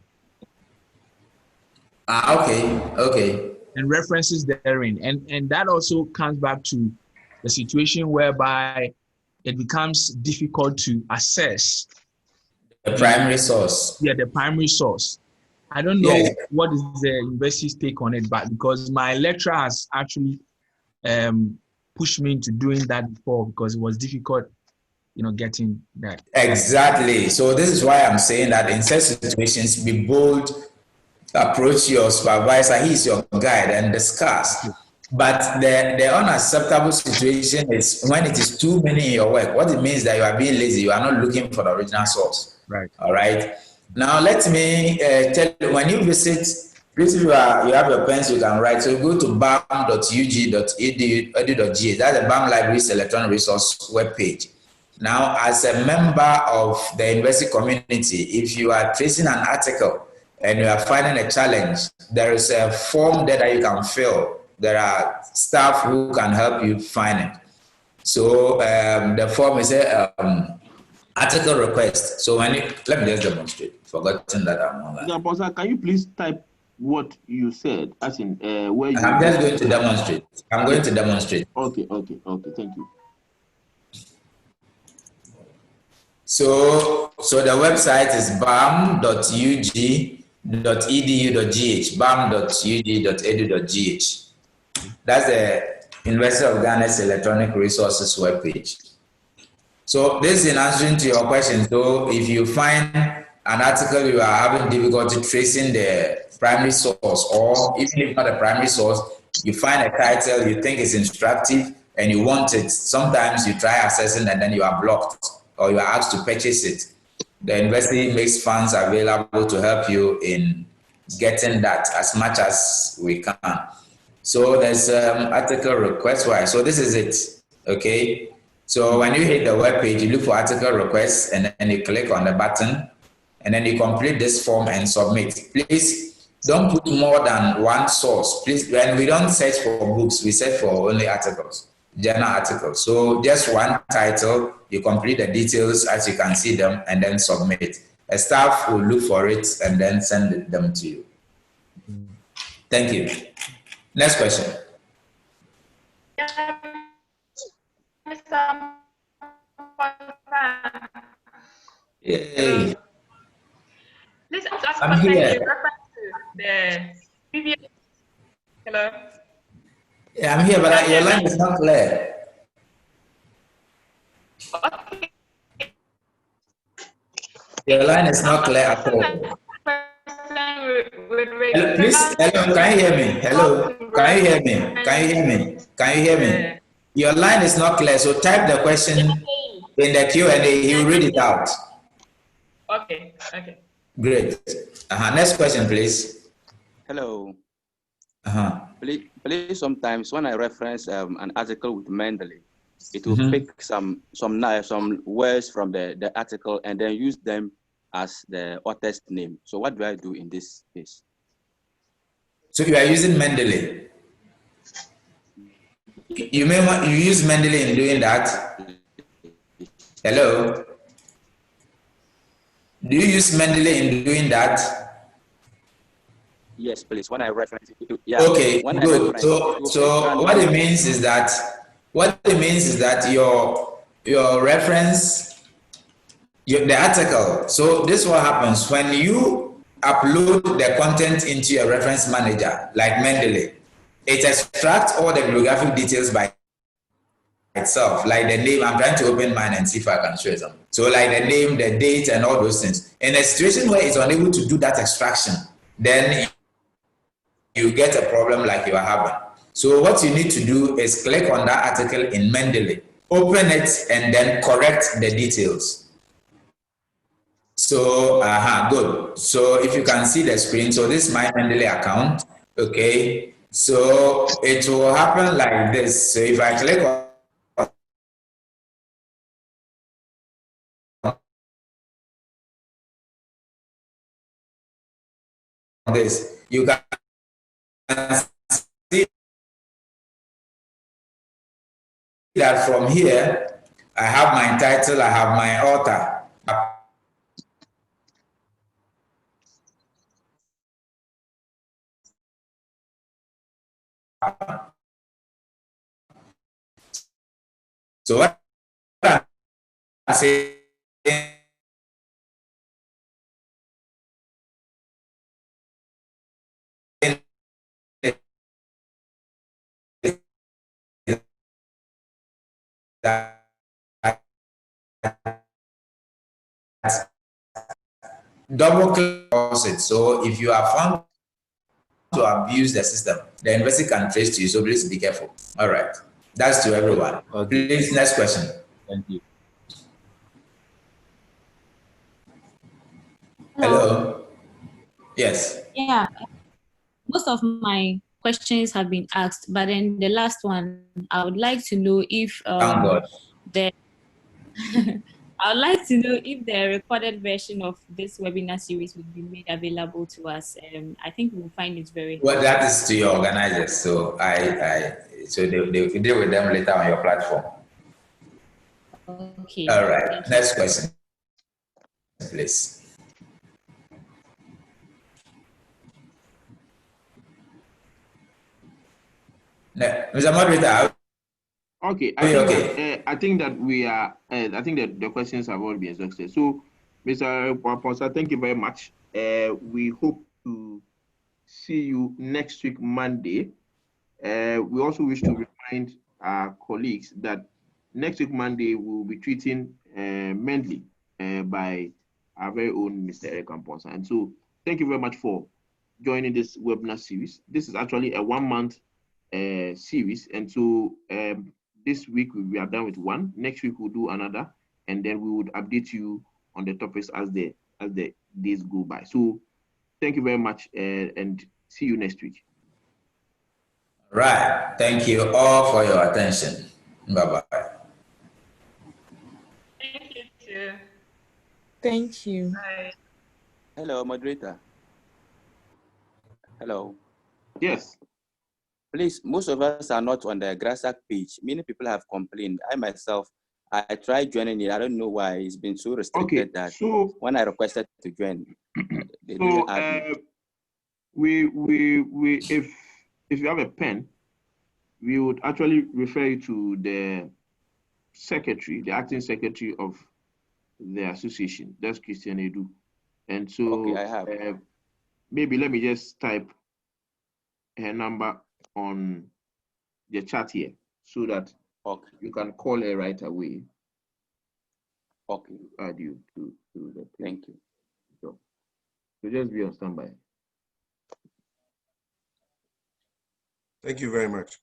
Okay. And references therein. And that also comes back to the situation whereby it becomes difficult to assess the primary source. Yeah, the primary source. I don't know what is the university's take on it, but because my lecturer has actually pushed me into doing that before, because it was difficult, you know, getting that. Exactly. So this is why I'm saying that in such situations, be bold, approach your supervisor, he's your guide, and discuss. But the unacceptable situation is when it is too many in your work. What it means that you are being lazy, you are not looking for the original source. Right. All right. Now let me tell you, when you visit, please, if you have your pens, you can write. So go to bam.ug.edu.gh. That's the BAM Library's electronic resource webpage. Now, as a member of the university community, if you are tracing an article and you are finding a challenge, there is a form there that you can fill. There are staff who can help you find it. So the form is a article request. So when you, let me just demonstrate. Forgotten that I'm on that. Can you please type what you said, as in where you... I'm just going to demonstrate. I'm going to demonstrate. Okay, thank you. So the website is bam.ug.edu.gh, bam.ug.edu.gh. That's the University of Ghana's electronic resources webpage. So this is in answering to your question. So if you find an article you are having difficulty tracing the primary source, or even if not a primary source, you find a title you think is instructive and you want it, sometimes you try accessing and then you are blocked or you are asked to purchase it. The university makes funds available to help you in getting that as much as we can. So there's article request wise. So this is it, okay? So when you hit the web page, you look for article requests and then you click on the button and then you complete this form and submit. Please don't put more than one source. Please, when we don't search for books, we search for only articles, journal articles. So just one title, you complete the details as you can see them and then submit. A staff will look for it and then send them to you. Thank you. Next question. Yay. Please ask I'm here. reference to the previous. Hello. Yeah, I'm here, but your line is not clear. Okay. Your line is not clear at all. Hello, please, hello, can you hear me? Hello, can you hear me? Can you hear me? Can you hear me? Your line is not clear, so type the question in the Q&A. He will read it out. Okay. Great. Next question, please. Hello. Please, sometimes when I reference an article with Mendeley, it will pick some words from the article and then use them as the author's name. So what do I do in this case? So you are using Mendeley. You use Mendeley in doing that? Hello? Do you use Mendeley in doing that? Yes, please. When I reference it, yeah. Okay, good. So what it means is that your reference, the article. So this is what happens when you upload the content into your reference manager, like Mendeley. It extracts all the bibliographic details by itself, like the name. I'm trying to open mine and see if I can show some. So like the name, the date, and all those things. In a situation where it's unable to do that extraction, then you get a problem like you are having. So what you need to do is click on that article in Mendeley, open it, and then correct the details. So, good. So if you can see the screen, so this is my Mendeley account, okay? So it will happen like this. So if I click on this, you can see that from here, I have my title, I have my author. So what I'm saying that double click it. So if you are found to abuse the system, the university can trace to you. So please be careful. All right. That's to everyone. Okay. Please, next question. Thank you. Hello. Yes. Yeah, most of my questions have been asked, but then the last one, I would like to know if Thank God. the I would like to know if the recorded version of this webinar series would be made available to us. I think we'll find it very helpful. Well, that is to your organizers. So so they deal with them later on your platform. Okay. All right. Next question, please. Mr. Moderator. Okay, I think that we are. I think that the questions have all been exhausted. So, Mr. Paposa, thank you very much. We hope to see you next week, Monday. We also wish to remind our colleagues that next week, Monday, we will be treating Mendeley by our very own Mr. Eric Amposa. And so, thank you very much for joining this webinar series. This is actually a 1-month series, and so this week we are done with one. Next week we'll do another, and then we would update you on the topics as the days go by. So thank you very much, and see you next week. Right. Thank you all for your attention. Bye-bye. Thank you too. Thank you. Bye. Hello, moderator. Hello. Yes. Please, most of us are not on the GRASAG page. Many people have complained. I myself, I tried joining it. I don't know why it's been so restricted that so when I requested to join, they so didn't add me. if you have a pen, we would actually refer you to the secretary, the acting secretary of the association. That's Christian Edu. And so Okay, I have. Maybe let me just type her number on the chat here so that you can call her right away. Okay. Add you to the page. Thank you. So just be on standby. Thank you very much.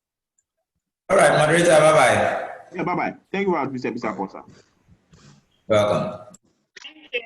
All right, moderator, bye-bye. Yeah, bye-bye. Thank you very much, Mr. Posa. Welcome. Thank you.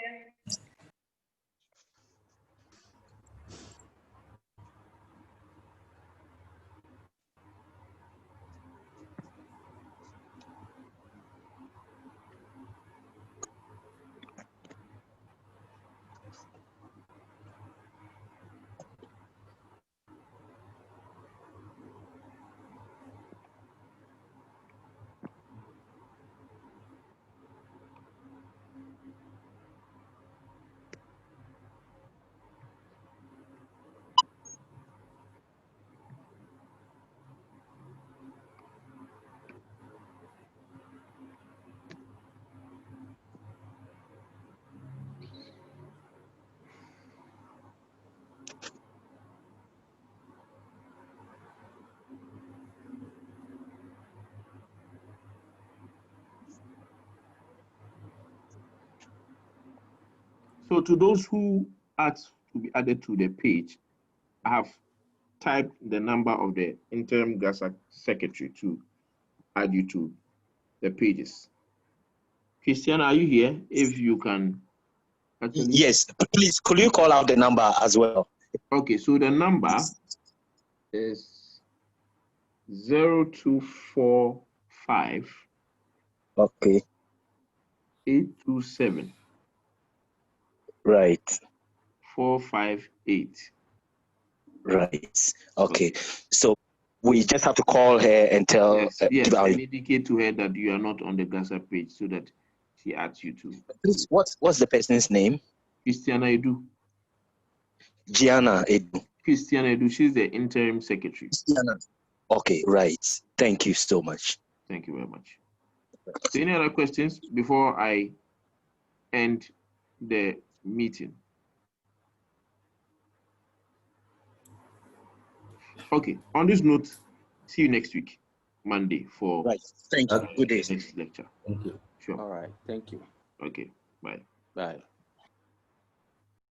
So to those who asked to be added to the page, I have typed the number of the interim GRASAG secretary to add you to the pages. Christian, are you here? If you can actually... Yes, please, could you call out the number as well? Okay, so the number is 0245. Okay. 827. Right. 458. Right. Okay. So we just have to call her and tell. Yes, and indicate to her that you are not on the GRASAG page so that she adds you to. Please, what's the person's name? Christiana Edu. Gianna Edu. Christiana Edu. She's the interim secretary. Christiana. Okay. Right. Thank you so much. Thank you very much. So any other questions before I end the meeting? Okay, on this note, see you next week, Monday, for Thank you. Good day. Next lecture. Thank you. Sure. All right. Thank you. Okay, bye. Bye.